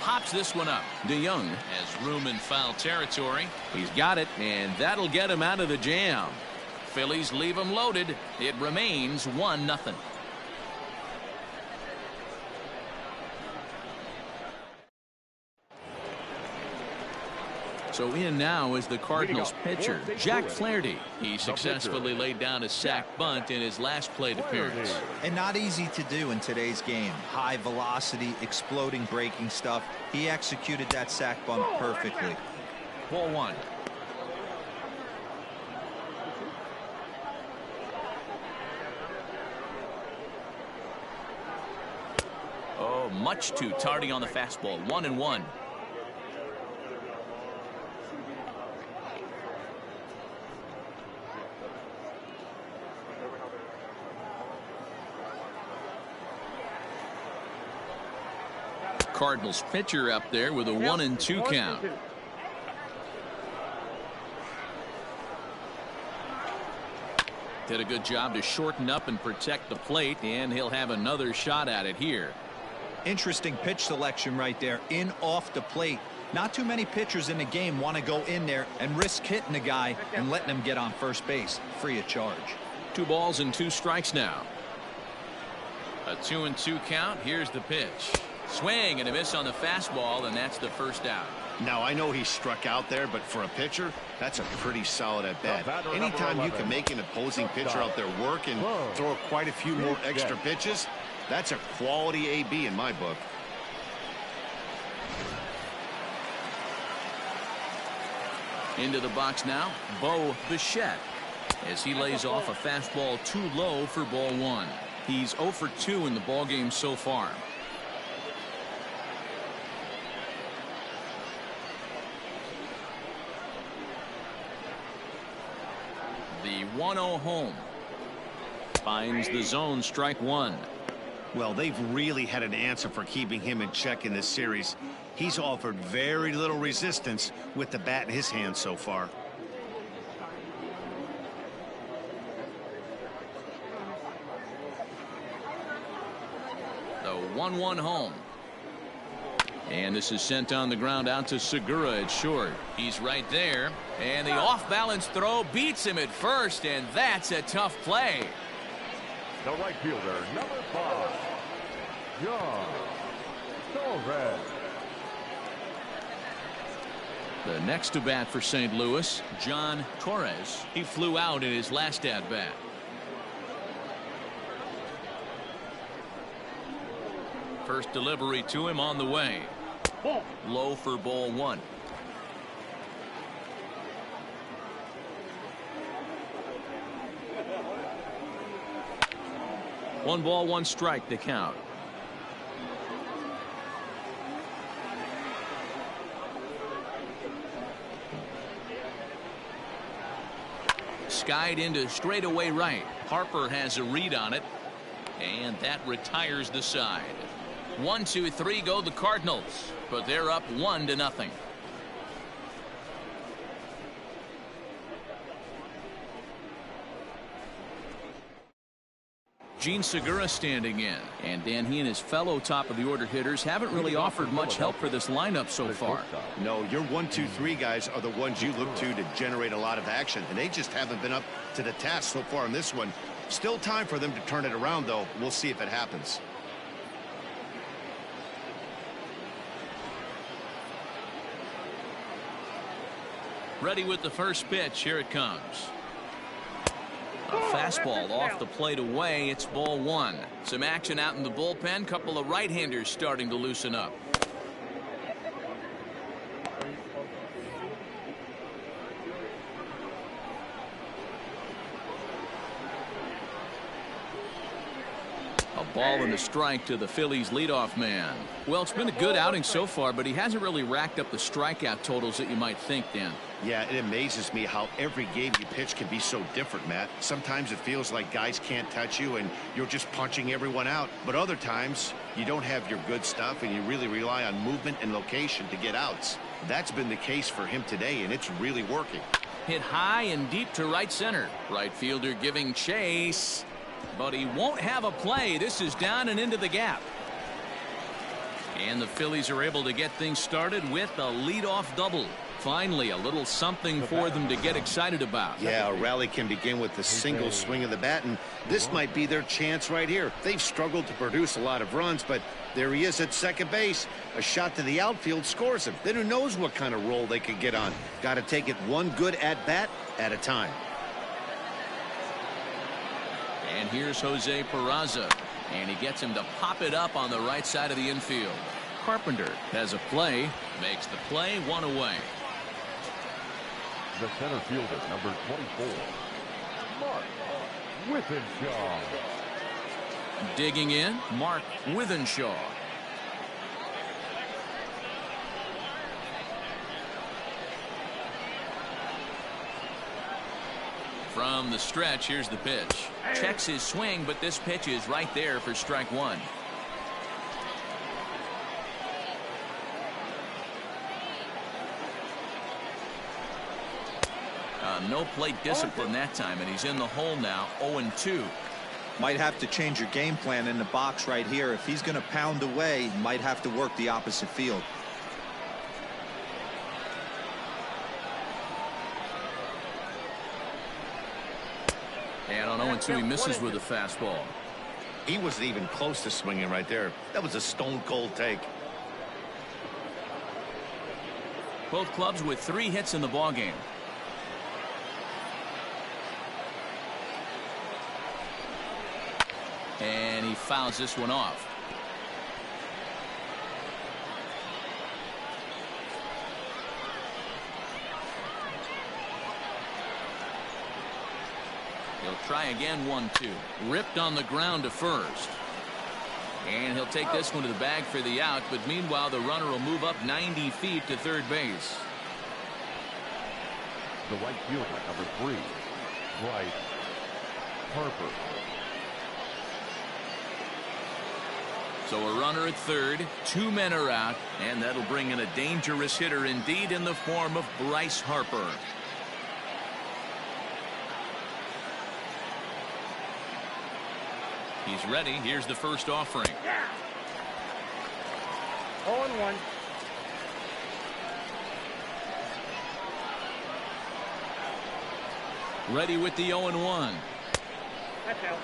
Pops this one up. DeYoung has room in foul territory. He's got it, and that'll get him out of the jam. Phillies leave him loaded. It remains 1-0. So in now is the Cardinals pitcher, Jack Flaherty. He successfully laid down a sac bunt in his last plate appearance. And not easy to do in today's game. High velocity, exploding breaking stuff. He executed that sac bunt perfectly. Ball 1. Oh, much too tardy on the fastball. 1-1. Cardinals pitcher up there with a 1-2 count. Did a good job to shorten up and protect the plate, and he'll have another shot at it here. Interesting pitch selection right there. In off the plate. Not too many pitchers in the game want to go in there and risk hitting the guy and letting him get on first base free of charge. 2 balls and 2 strikes now. A 2-2 count. Here's the pitch. Swing and a miss on the fastball, and that's the first out. Now, I know he struck out there, but for a pitcher, that's a pretty solid at bat. Anytime you can make an opposing pitcher out there work and throw quite a few more extra pitches, that's a quality AB in my book. Into the box now, Bo Bichette, as he lays off a fastball too low for ball 1. He's 0 for 2 in the ballgame so far. The 1-0 home. Finds the zone, strike 1. Well, they've really had an answer for keeping him in check in this series. He's offered very little resistance with the bat in his hand so far. The 1-1 home. And this is sent on the ground out to Segura at short. He's right there. And the off-balance throw beats him at first, and that's a tough play. The right fielder, number 5, John Torres. The next to bat for St. Louis, John Torres. He flew out in his last at bat. First delivery to him on the way. Low for ball 1. One ball, 1 strike, the count. Skied into straightaway right. Harper has a read on it, and that retires the side. 1, 2, 3 go the Cardinals, but they're up 1-0. Gene Segura standing in, and Dan, he and his fellow top of the order hitters haven't really offered much help for this lineup so far. No, your 1, 2, 3 guys are the ones you look to generate a lot of action, and they just haven't been up to the task so far in this one. Still time for them to turn it around, though. We'll see if it happens. Ready with the first pitch. Here it comes. A fastball off the plate away. It's ball 1. Some action out in the bullpen. Couple of right-handers starting to loosen up. A ball and a strike to the Phillies leadoff man. Well, it's been a good outing so far, but he hasn't really racked up the strikeout totals that you might think, Dan. Yeah, it amazes me how every game you pitch can be so different, Matt. Sometimes it feels like guys can't touch you and you're just punching everyone out. But other times you don't have your good stuff and you really rely on movement and location to get outs. That's been the case for him today, and it's really working. Hit high and deep to right center. Right fielder giving chase, but he won't have a play. This is down and into the gap. And the Phillies are able to get things started with a leadoff double. Finally, a little something for them to get excited about. Yeah, a rally can begin with the single swing of the bat, and this might be their chance right here. They've struggled to produce a lot of runs, but there he is at second base. A shot to the outfield scores him. Then who knows what kind of role they could get on. Got to take it one good at-bat at a time. And here's Jose Perazo, and he gets him to pop it up on the right side of the infield. Carpenter has a play, makes the play, 1 away. The center fielder, number 24, Mark Withenshaw. Digging in, Mark Withenshaw. From the stretch, here's the pitch. Checks his swing, but this pitch is right there for strike 1. No plate discipline that time, and he's in the hole now, 0-2. Might have to change your game plan in the box right here. If he's going to pound away, might have to work the opposite field. And on 0-2, he misses with a fastball. He wasn't even close to swinging right there. That was a stone-cold take. Both clubs with 3 hits in the ballgame. And he fouls this one off. He'll try again, 1-2. Ripped on the ground to first. And he'll take this one to the bag for the out, but meanwhile the runner will move up 90 feet to third base. The right fielder, number 3, Bryce Harper. So a runner at third, 2 men are out, and that'll bring in a dangerous hitter indeed in the form of Bryce Harper. He's ready. Here's the first offering. 0-1. Ready with the 0-1. That's out.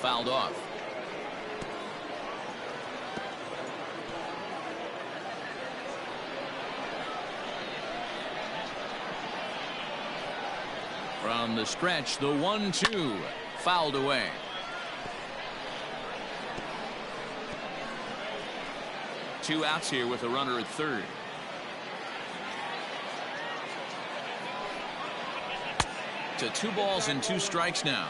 Fouled off. From the stretch, the 1-2 fouled away. Two outs here with a runner at third. To 2 balls and 2 strikes now.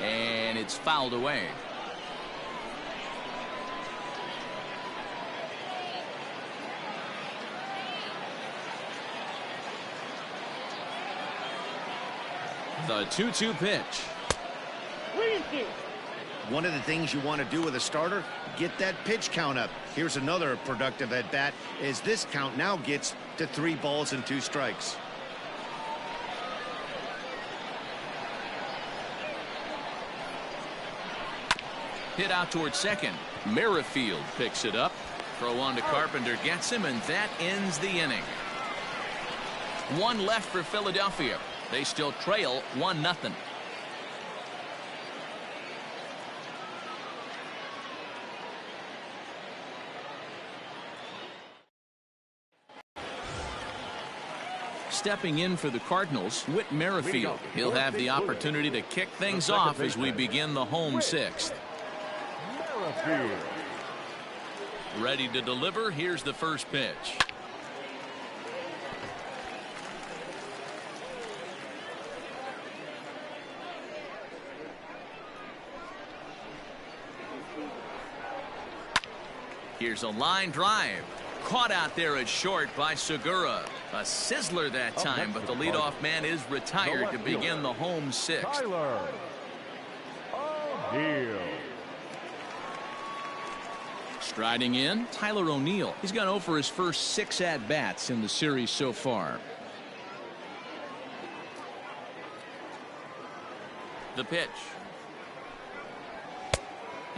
And it's fouled away. The 2-2 pitch. 3-2. One of the things you want to do with a starter, get that pitch count up. Here's another productive at bat as this count now gets to 3 balls and 2 strikes. Hit out towards second. Merrifield picks it up. Throw on to Carpenter, gets him, and that ends the inning. 1 left for Philadelphia. They still trail 1-0. Stepping in for the Cardinals, Whit Merrifield. He'll have the opportunity to kick things off as we begin the home 6th. Ready to deliver. Here's the first pitch. Here's a line drive. Caught out there at short by Segura. A sizzler that time, but the leadoff man is retired to begin the home 6th. Tyler O'Neill. Striding in, Tyler O'Neill. He's gone 0 for his first 6 at-bats in the series so far. The pitch.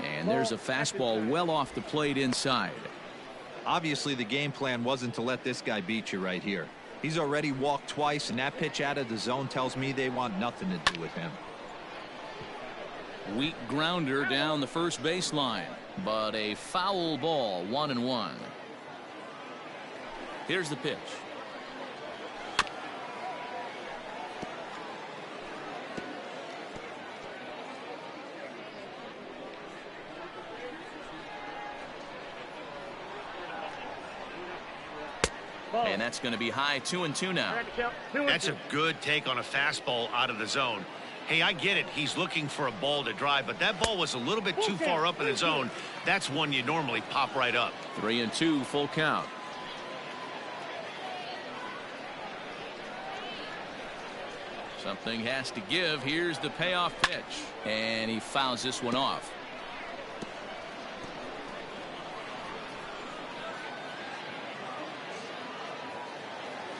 And there's a fastball well off the plate inside. Obviously, the game plan wasn't to let this guy beat you right here. He's already walked twice, and that pitch out of the zone tells me they want nothing to do with him. Weak grounder down the first baseline, but a foul ball, 1-1. Here's the pitch. And that's going to be high, 2-2 now. That's a good take on a fastball out of the zone. Hey, I get it. He's looking for a ball to drive, but that ball was a little bit too far up in the zone. That's one you normally pop right up. 3-2, full count. Something has to give. Here's the payoff pitch. And he fouls this one off.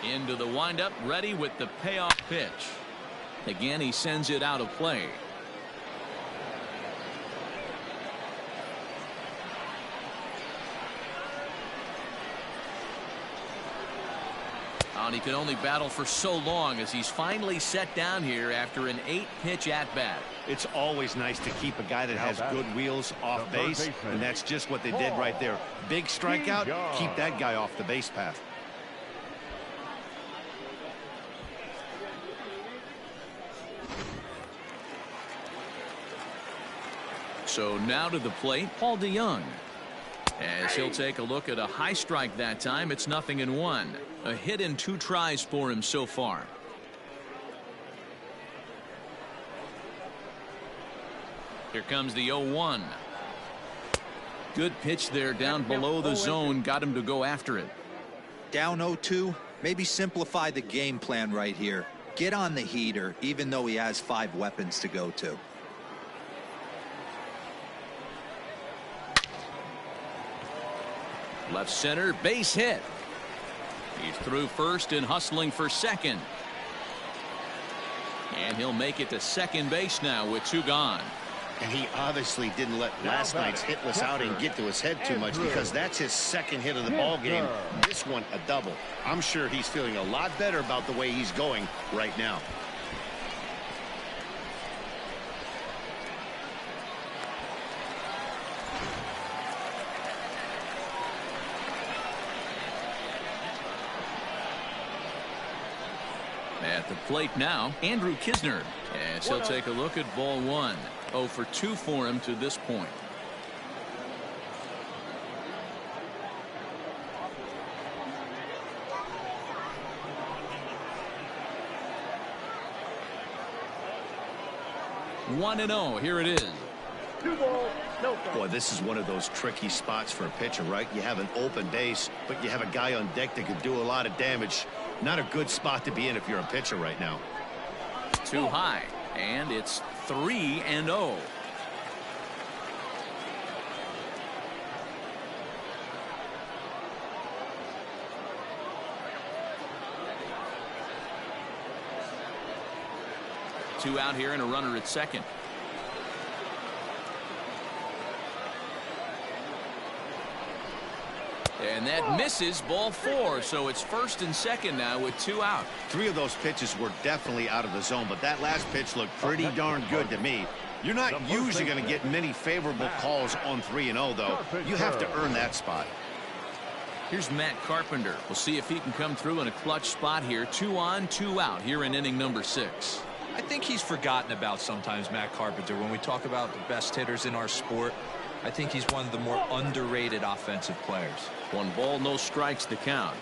Into the windup, ready with the payoff pitch. Again, he sends it out of play. And he can only battle for so long as he's finally set down here after an 8-pitch at-bat. It's always nice to keep a guy that has good wheels off base, and that's just what they did right there. Big strikeout, keep that guy off the base path. So now to the plate, Paul DeYoung. As he'll take a look at a high strike that time. It's 0-1. A hit in 2 tries for him so far. Here comes the 0-1. Good pitch there down below the zone. Got him to go after it. Down 0-2. Maybe simplify the game plan right here. Get on the heater, even though he has 5 weapons to go to. Left center, base hit. He's through first and hustling for second. And he'll make it to second base now with 2 gone. And he obviously didn't let last night's hitless outing get to his head too much, because that's his 2nd hit of the ball game. This one a double. I'm sure he's feeling a lot better about the way he's going right now. At the plate now, Andrew Kisner. As he'll take a look at ball 1. 0 for 2 for him to this point. One and 0. Here it is. 2 balls, no strikes. Boy, this is one of those tricky spots for a pitcher, right? You have an open base, but you have a guy on deck that could do a lot of damage. Not a good spot to be in if you're a pitcher right now. Too high, and it's 3-0. Two out here and a runner at second. And that misses, ball 4. So it's first and second now with 2 out. 3 of those pitches were definitely out of the zone, but that last pitch looked pretty darn good to me. You're not usually going to get many favorable calls on 3-0, though. You have to earn that spot. Here's Matt Carpenter. We'll see if he can come through in a clutch spot here. 2 on, 2 out here in inning number 6. I think he's forgotten about sometimes, Matt Carpenter. When we talk about the best hitters in our sport, I think he's one of the more underrated offensive players. 1 ball, no strikes to count.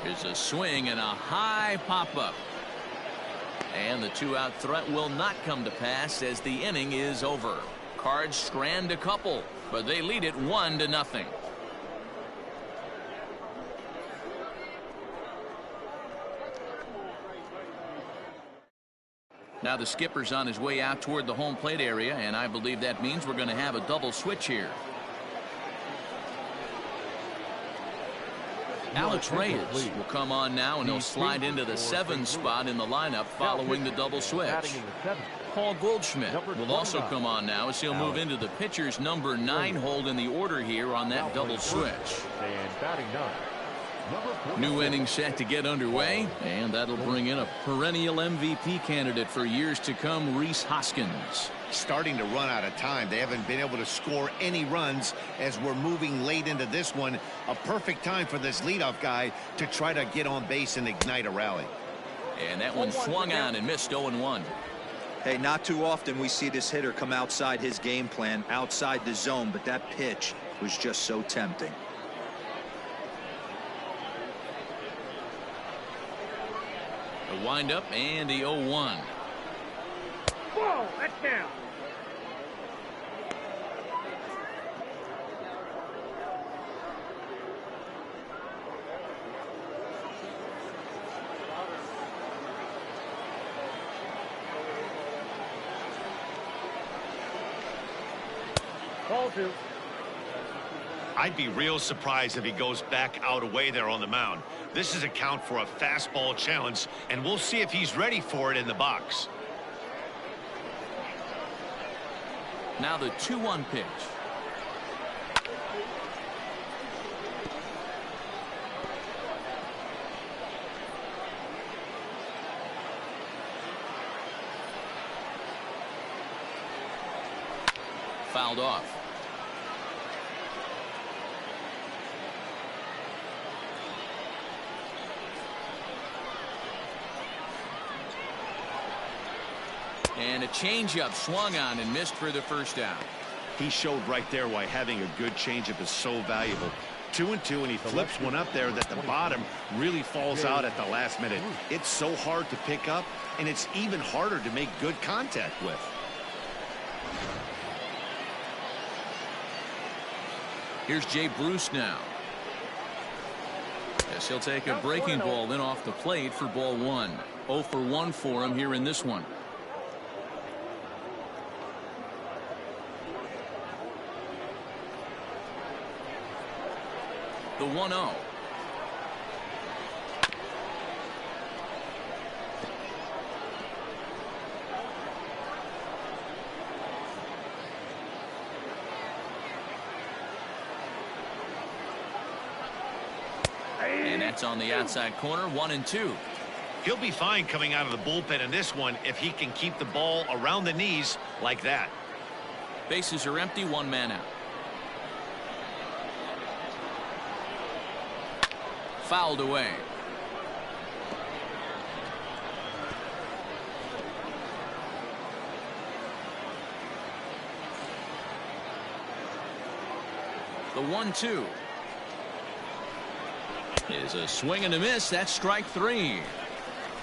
Here's a swing and a high pop-up. And the 2-out threat will not come to pass as the inning is over. Cards strand a couple, but they lead it 1-0. Now the skipper's on his way out toward the home plate area, and I believe that means we're going to have a double switch here. Alex Reyes will come on now, and he'll slide into the 7 spot in the lineup following the double switch. Paul Goldschmidt will also come on now as he'll move into the pitcher's number 9 hold in the order here on that double switch. New inning set to get underway, and that'll bring in a perennial MVP candidate for years to come, Rhys Hoskins. Starting to run out of time. They haven't been able to score any runs as we're moving late into this one. A perfect time for this leadoff guy to try to get on base and ignite a rally. And that one swung on and missed. 0-1. Hey, not too often we see this hitter come outside his game plan, outside the zone, but that pitch was just so tempting. The windup and the 0-1. Whoa, that's down. Ball 2. I'd be real surprised if he goes back out away there on the mound. This is a count for a fastball challenge, and we'll see if he's ready for it in the box. Now the 2-1 pitch. Fouled off. And a changeup swung on and missed for the first out. He showed right there why having a good changeup is so valuable. 2-2, and he flips one up there that the bottom really falls out at the last minute. It's so hard to pick up, and it's even harder to make good contact with. Here's Jay Bruce now. Yes, he'll take a breaking ball in off the plate for ball 1. 0 for 1 for him here in this one. The 1-0. And that's on the outside corner. 1-2. He'll be fine coming out of the bullpen in this one if he can keep the ball around the knees like that. Bases are empty. 1 man out. Fouled away. The 1-2 is a swing and a miss. That's strike 3.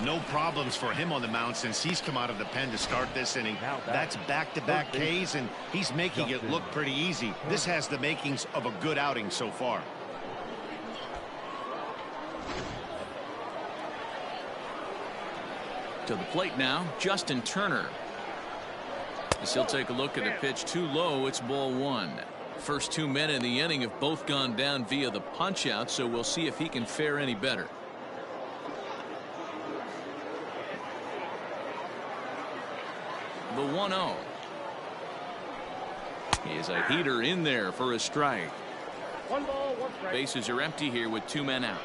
No problems for him on the mound since he's come out of the pen to start this inning. That's back-to-back Ks, and he's making it look pretty easy. This has the makings of a good outing so far. To the plate now, Justin Turner. As he'll take a look at a pitch too low. It's ball 1. First 2 men in the inning have both gone down via the punch out, so we'll see if he can fare any better. The 1-0 is a heater in there for a strike. 1 ball, 1 strike. Bases are empty here with 2 men out.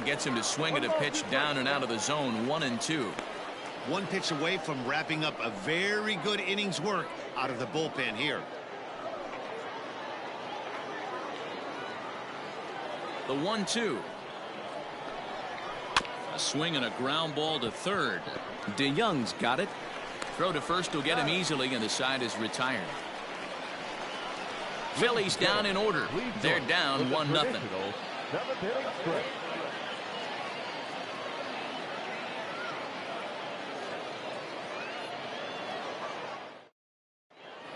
Gets him to swing at a pitch down and out of the zone. 1-2. One pitch away from wrapping up a very good innings work out of the bullpen here. The 1-2. A swing and a ground ball to third. DeYoung's got it. Throw to first will get him easily, and the side is retired. Phillies down in order. They're down 1-0.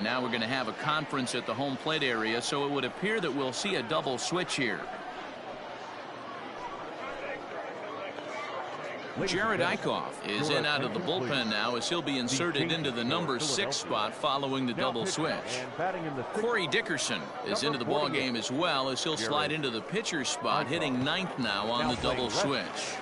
Now we're going to have a conference at the home plate area, so it would appear that we'll see a double switch here. Jared Eichhoff is in out of the bullpen now as he'll be inserted into the number 6 spot following the double switch. Corey Dickerson is into the ball game as well as he'll slide into the pitcher's spot, hitting 9th now on the double switch.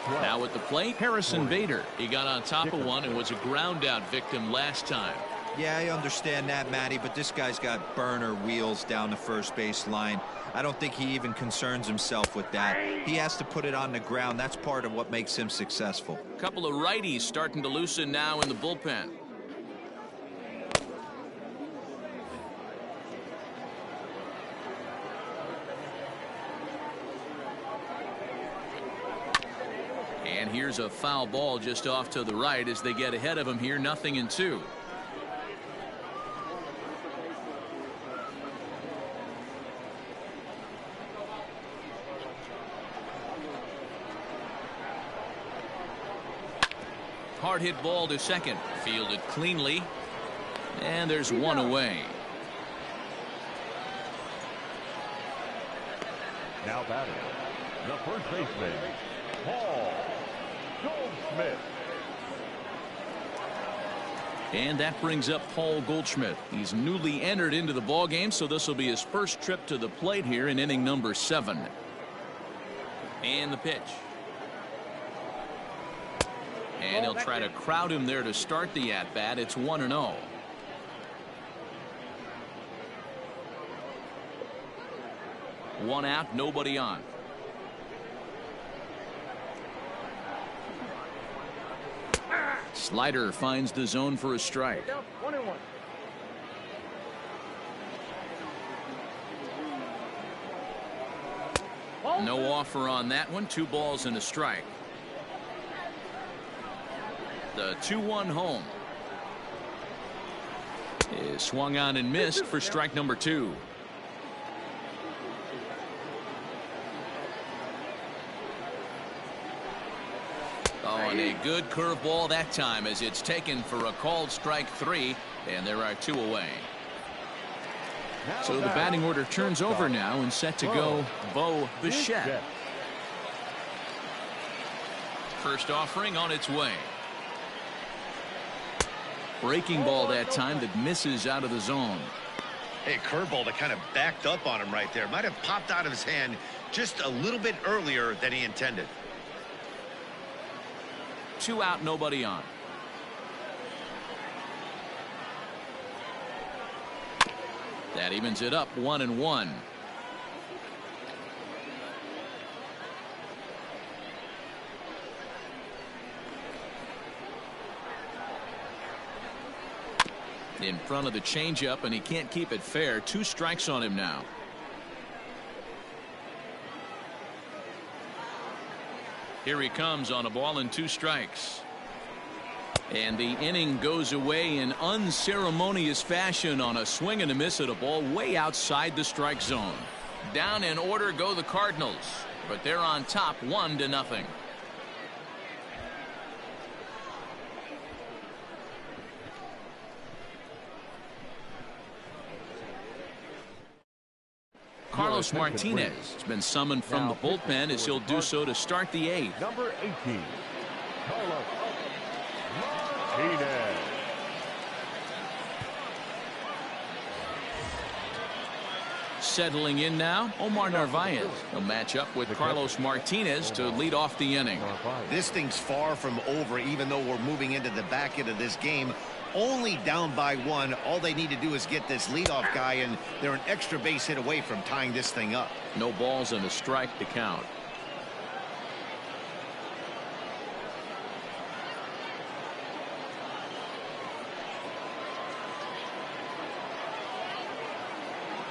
Now at the plate, Harrison Bader. He got on top of one and was a ground out victim last time. Yeah, I understand that, Matty, but this guy's got burner wheels down the first base line. I don't think he even concerns himself with that. He has to put it on the ground. That's part of what makes him successful. A couple of righties starting to loosen now in the bullpen. And here's a foul ball just off to the right as they get ahead of him here. 0-2. Hard hit ball to second. Fielded cleanly. And there's one away. Now batting, the first baseman, Paul Goldschmidt. And that brings up Paul Goldschmidt. He's newly entered into the ball game, so this will be his first trip to the plate here in inning number 7. And the pitch. And he'll try to crowd him there to start the at-bat. It's 1-0. One out, nobody on. Slider finds the zone for a strike. 1-1. No offer on that one. 2 balls and a strike. The 2-1 home is swung on and missed for strike number 2. Oh, and a good curveball that time as it's taken for a called strike 3, and there are 2 away. So the batting order turns over now and set to go Bo Bichette. First offering on its way. Breaking ball that time that misses out of the zone. Hey, curveball that kind of backed up on him right there. Might have popped out of his hand just a little bit earlier than he intended. 2 out, nobody on. That evens it up 1-1. In front of the changeup, and he can't keep it fair. 2 strikes on him now. Here he comes on a ball and 2 strikes. And the inning goes away in unceremonious fashion on a swing and a miss at a ball way outside the strike zone. Down in order go the Cardinals, but they're on top 1-0. Carlos Martinez has been summoned from the bullpen as he'll do so to start the 8th. Number 18, Carlos Martinez. Settling in now, Omar Narvaez will match up with Carlos Martinez to lead off the inning. This thing's far from over, even though we're moving into the back end of this game. Only down by 1. All they need to do is get this leadoff guy, and they're an extra base hit away from tying this thing up. No balls and a strike to count.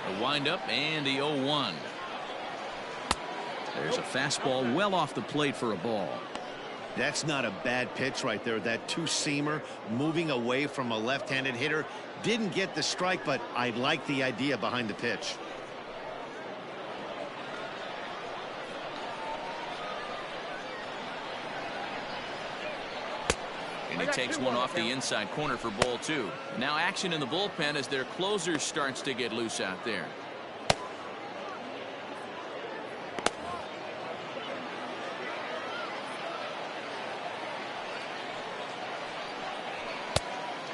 A windup and the 0-1. There's a fastball well off the plate for a ball. That's not a bad pitch right there. That 2-seamer moving away from a left-handed hitter. Didn't get the strike, but I like the idea behind the pitch. And he takes one off the inside corner for ball 2. Now action in the bullpen as their closer starts to get loose out there.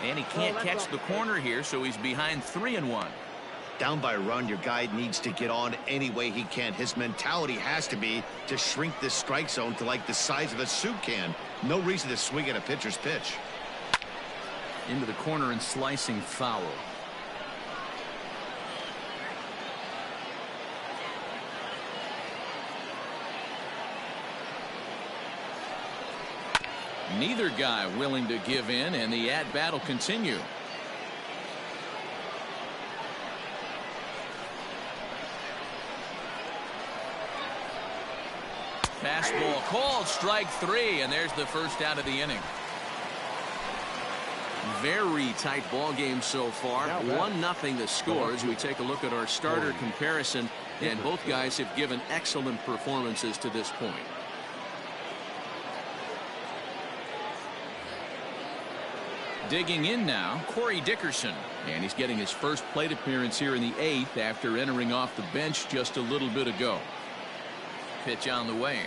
And he can't catch the corner here, so he's behind 3-1. Down by a run, your guy needs to get on any way he can. His mentality has to be to shrink this strike zone to like the size of a soup can. No reason to swing at a pitcher's pitch. Into the corner and slicing foul. Neither guy willing to give in, and the at-bat will continue. Fastball called, strike 3, and there's the first out of the inning. Very tight ball game so far. 1-0 the score as we take a look at our starter comparison, and both guys have given excellent performances to this point. Digging in now, Corey Dickerson, and he's getting his first plate appearance here in the 8th after entering off the bench just a little bit ago. Pitch on the way.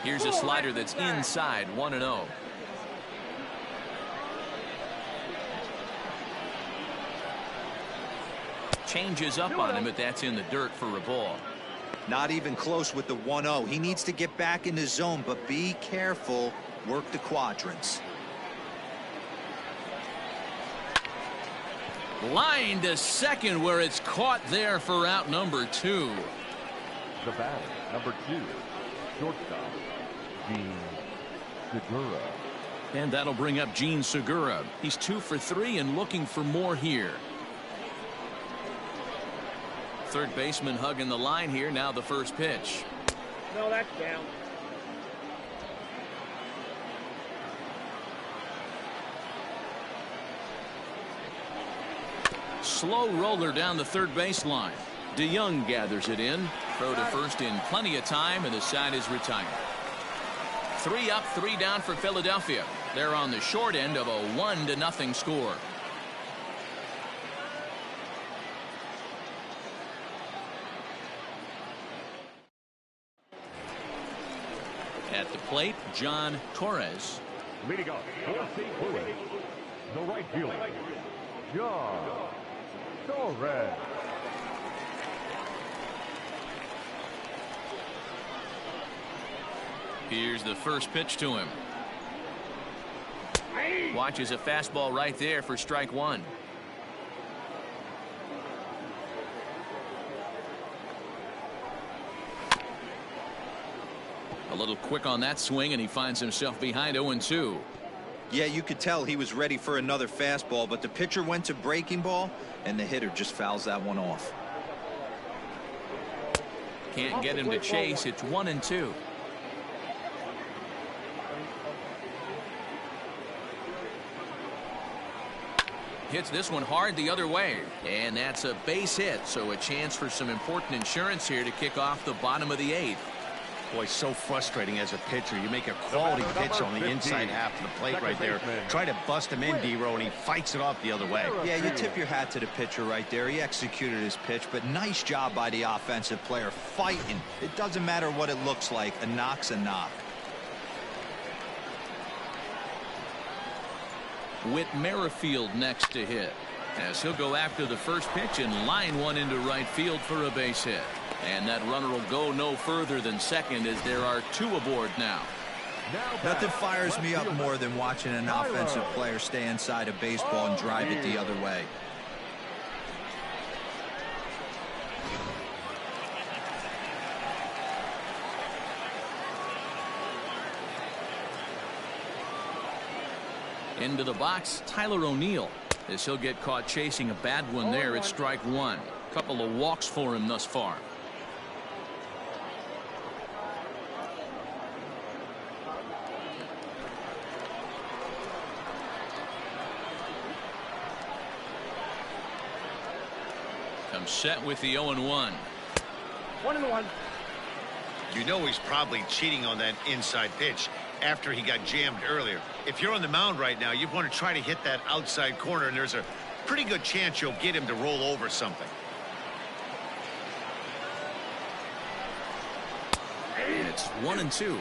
Here's a slider that's inside, 1-0. Changes up on him, but that's in the dirt for a ball. Not even close with the 1-0. He needs to get back in the zone, but be careful. Work the quadrants. Line to second, where it's caught there for out number 2. The batter, number 2, shortstop, Gene Segura. And that'll bring up Gene Segura. He's 2 for 3 and looking for more here. Third baseman hugging the line here. Now the first pitch. No, that's down. Slow roller down the third baseline. DeYoung gathers it in. Throw to first in plenty of time, and the side is retired. 3 up, 3 down for Philadelphia. They're on the short end of a 1-0 score. At the plate, John Torres. Leading off for St. Louis, the right fielder, John Torres. Here's the first pitch to him. Watches a fastball right there for strike 1. A little quick on that swing, and he finds himself behind 0-2. Yeah, you could tell he was ready for another fastball, but the pitcher went to breaking ball, and the hitter just fouls that one off. Can't get him to chase. It's 1-2. Hits this one hard the other way, and that's a base hit, so a chance for some important insurance here to kick off the bottom of the 8th. Boy, so frustrating as a pitcher. You make a quality pitch on the inside half of the plate right there. Try to bust him in, D-Row, and he fights it off the other way. Yeah, you tip your hat to the pitcher right there. He executed his pitch, but nice job by the offensive player fighting. It doesn't matter what it looks like. A knock's a knock. Whit Merrifield next to hit, as he'll go after the first pitch and line one into right field for a base hit. And that runner will go no further than second, as there are 2 aboard now. Nothing fires me up more than watching an offensive player stay inside a baseball and drive it the other way. Into the box, Tyler O'Neill, as he'll get caught chasing a bad one there. It's strike 1. Couple of walks for him thus far. Comes set with the 0-1. 1-1. You know he's probably cheating on that inside pitch after he got jammed earlier. If you're on the mound right now, you want to try to hit that outside corner, and there's a pretty good chance you'll get him to roll over something. And it's 1-2.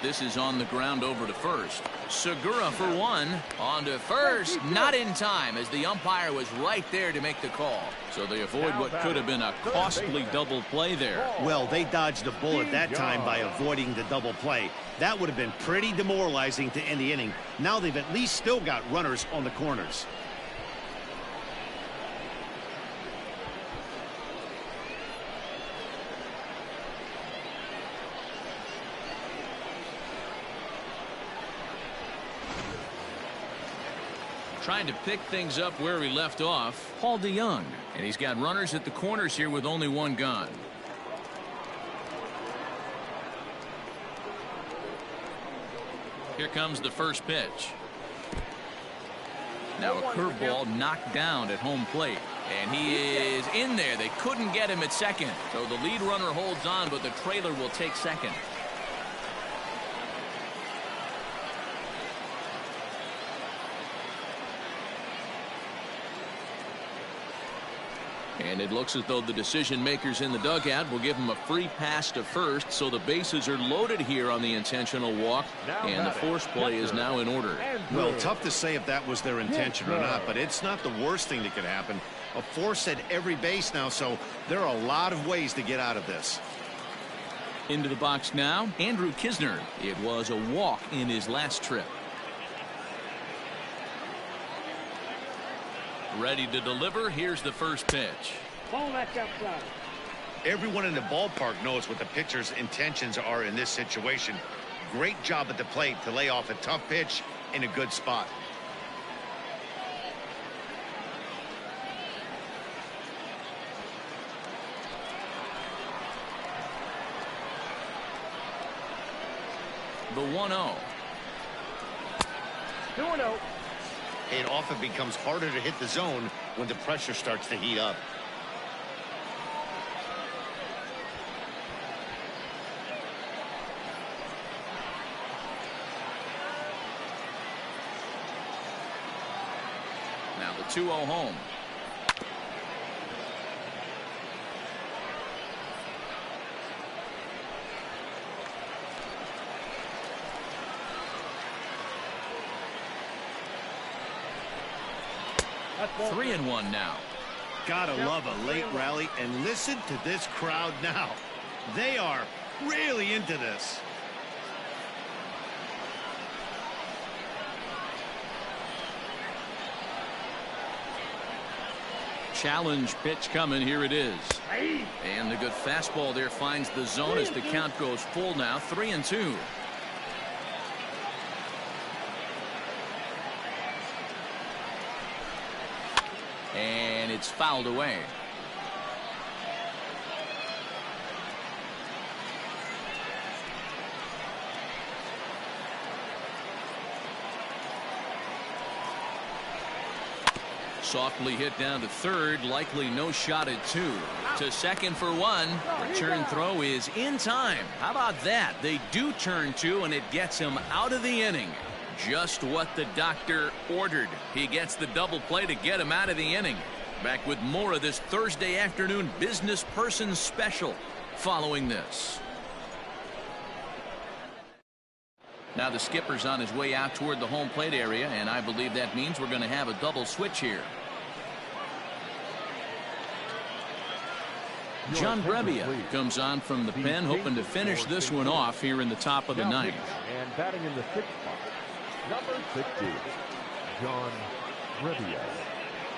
This is on the ground over to first. Segura for 1. On to first. Not in time, as the umpire was right there to make the call. So they avoid what could have been a costly double play there. Well, they dodged a bullet that time by avoiding the double play. That would have been pretty demoralizing to end the inning. Now they've at least still got runners on the corners. Trying to pick things up where he left off, Paul DeYoung. And he's got runners at the corners here with only 1 gone. Here comes the first pitch. Now a curveball knocked down at home plate. And he is in there. They couldn't get him at second. So the lead runner holds on, but the trailer will take second. And it looks as though the decision makers in the dugout will give him a free pass to first, so the bases are loaded here on the intentional walk, and the force play is now in order. Well, tough to say if that was their intention or not, but it's not the worst thing that could happen. A force at every base now, so there are a lot of ways to get out of this. Into the box now, Andrew Kisner. It was a walk in his last trip. Ready to deliver. Here's the first pitch. Ball that's outside. Everyone in the ballpark knows what the pitcher's intentions are in this situation. Great job at the plate to lay off a tough pitch in a good spot. The 1-0. 2-0. It often becomes harder to hit the zone when the pressure starts to heat up. Now the 2-0 home. That's 3-1 now. Gotta love a late rally, and listen to this crowd now. They are really into this. Challenge pitch coming. Here it is. And the good fastball there finds the zone as the count goes full now. 3-2. And it's fouled away. Softly hit down to third. Likely no shot at two. To second for one. Return throw is in time. How about that? They do turn two, and it gets him out of the inning. Just what the doctor ordered. He gets the double play to get him out of the inning. Back with more of this Thursday afternoon business person special following this. Now the skipper's on his way out toward the home plate area, and I believe that means we're going to have a double switch here. John Brebbia comes on from the pen, hoping to finish this one off here in the top of the ninth. And batting in the sixth spot, number 60, John Brebbia.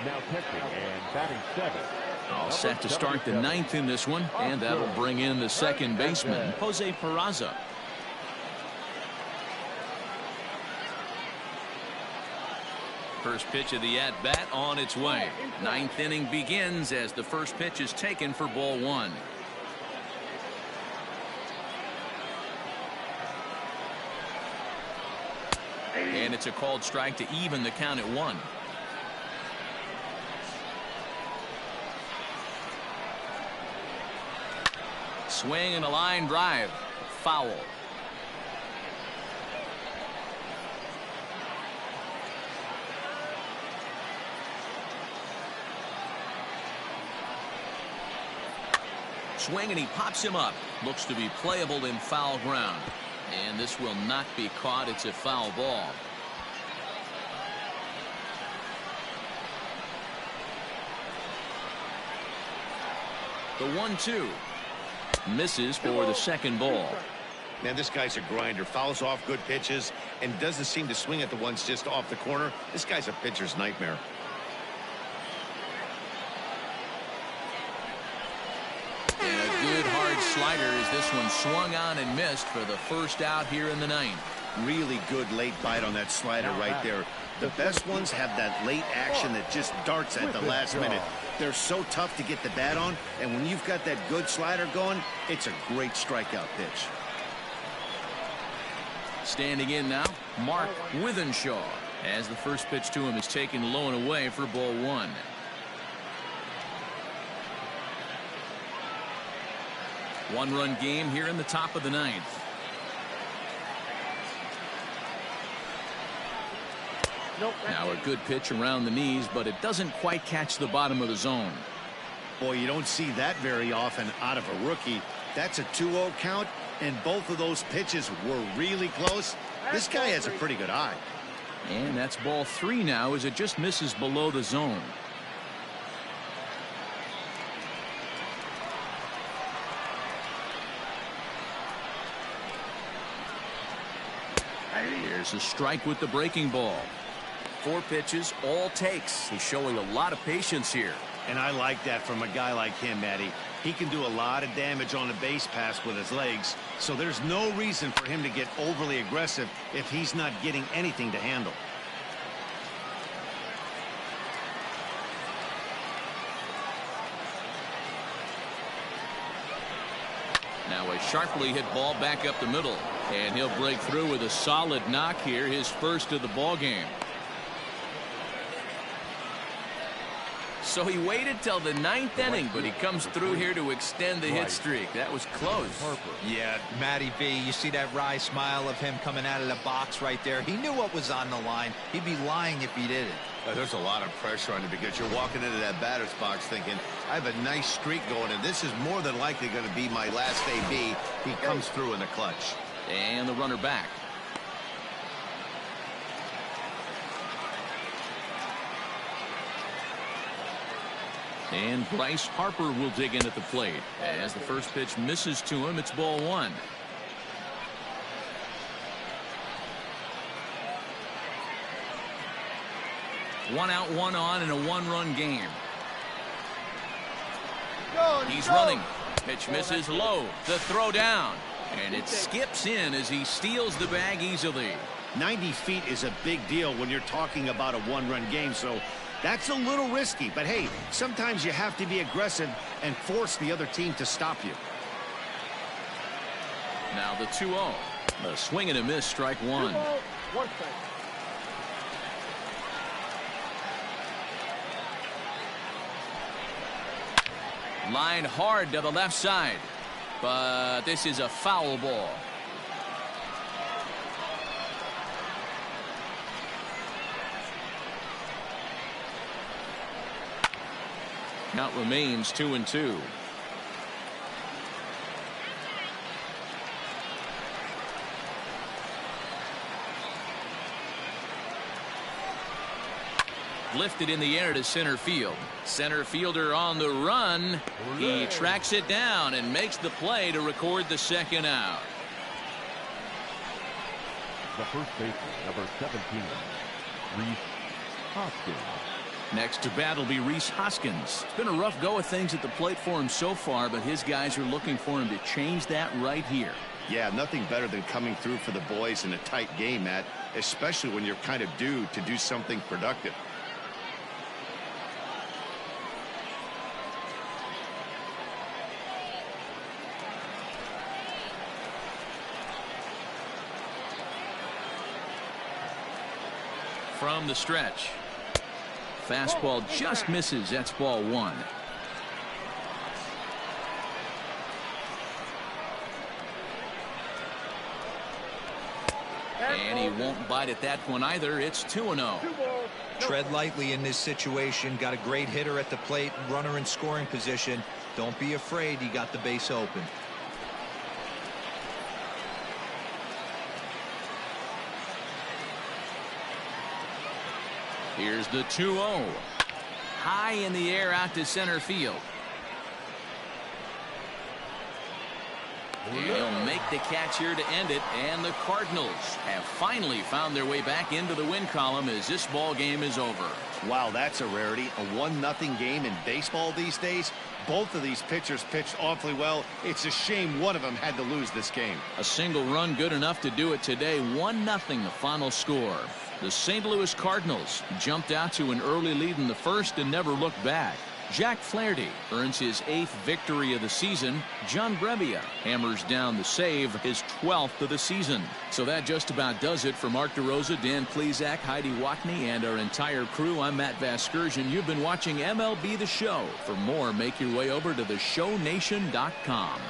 Now catching and batting seventh. All set to start the ninth in this one, and that'll bring in the second baseman, Jose Perazo. First pitch of the at-bat on its way. Ninth inning begins as the first pitch is taken for ball one. And it's a called strike to even the count at one. Swing and a line drive. Foul. Swing and he pops him up. Looks to be playable in foul ground. And this will not be caught. It's a foul ball. The 1-2. Misses for the second ball. Man, this guy's a grinder. Fouls off good pitches and doesn't seem to swing at the ones just off the corner. This guy's a pitcher's nightmare. Slider as this one swung on and missed for the first out here in the ninth. Really good late bite on that slider right there. The best ones have that late action that just darts at the last minute. They're so tough to get the bat on, and when you've got that good slider going, it's a great strikeout pitch. Standing in now, Mark Withenshaw, as the first pitch to him is taken low and away for ball one. One-run game here in the top of the ninth. Now a good pitch around the knees, but it doesn't quite catch the bottom of the zone. Boy, you don't see that very often out of a rookie. That's a 2-0 count, and both of those pitches were really close. This guy has a pretty good eye. And that's ball 3 now as it just misses below the zone. Here's a strike with the breaking ball. 4 pitches, all takes. He's showing a lot of patience here. And I like that from a guy like him, Matty. He can do a lot of damage on a base pass with his legs, so there's no reason for him to get overly aggressive if he's not getting anything to handle. Now a sharply hit ball back up the middle, and he'll break through with a solid knock here, his first of the ball game. So he waited till the 9th inning, but he comes through here to extend the hit streak. That was close. Yeah, Matty V, you see that wry smile of him coming out of the box right there. He knew what was on the line. He'd be lying if he didn't. There's a lot of pressure on you because you're walking into that batter's box thinking, I have a nice streak going, and this is more than likely going to be my last AB. He comes through in the clutch. And the runner back. And Bryce Harper will dig in at the plate. As the first pitch misses to him, it's ball 1. One out, one on in a 1-run game. He's running. Pitch misses low. The throw down. And it skips in as he steals the bag easily. 90 feet is a big deal when you're talking about a 1-run game, so that's a little risky. But hey, sometimes you have to be aggressive and force the other team to stop you. Now the 2-0. A swing and a miss, strike 1. 1 strike. Line hard to the left side, but this is a foul ball. Count remains 2-2. Lifted in the air to center field. Center fielder on the run. He tracks it down and makes the play to record the second out. The first baseman, number 17, Rhys Hoskins. Next to bat will be Rhys Hoskins. It's been a rough go of things at the plate for him so far, but his guys are looking for him to change that right here. Yeah, nothing better than coming through for the boys in a tight game, Matt, especially when you're kind of due to do something productive. From the stretch. Fastball just misses. That's ball 1. And he won't bite at that one either. It's 2-0. Tread lightly in this situation. Got a great hitter at the plate. Runner in scoring position. Don't be afraid. You got the base open. Here's the 2-0. High in the air out to center field. And he'll make the catch here to end it. And the Cardinals have finally found their way back into the win column as this ball game is over. Wow, that's a rarity. A 1-0 game in baseball these days. Both of these pitchers pitched awfully well. It's a shame one of them had to lose this game. A single run good enough to do it today. 1-0 the final score. The St. Louis Cardinals jumped out to an early lead in the first and never looked back. Jack Flaherty earns his 8th victory of the season. John Brebbia hammers down the save, his 12th of the season. So that just about does it for Mark DeRosa, Dan Plesac, Heidi Watney, and our entire crew. I'm Matt Vasgersian. You've been watching MLB The Show. For more, make your way over to theshownation.com.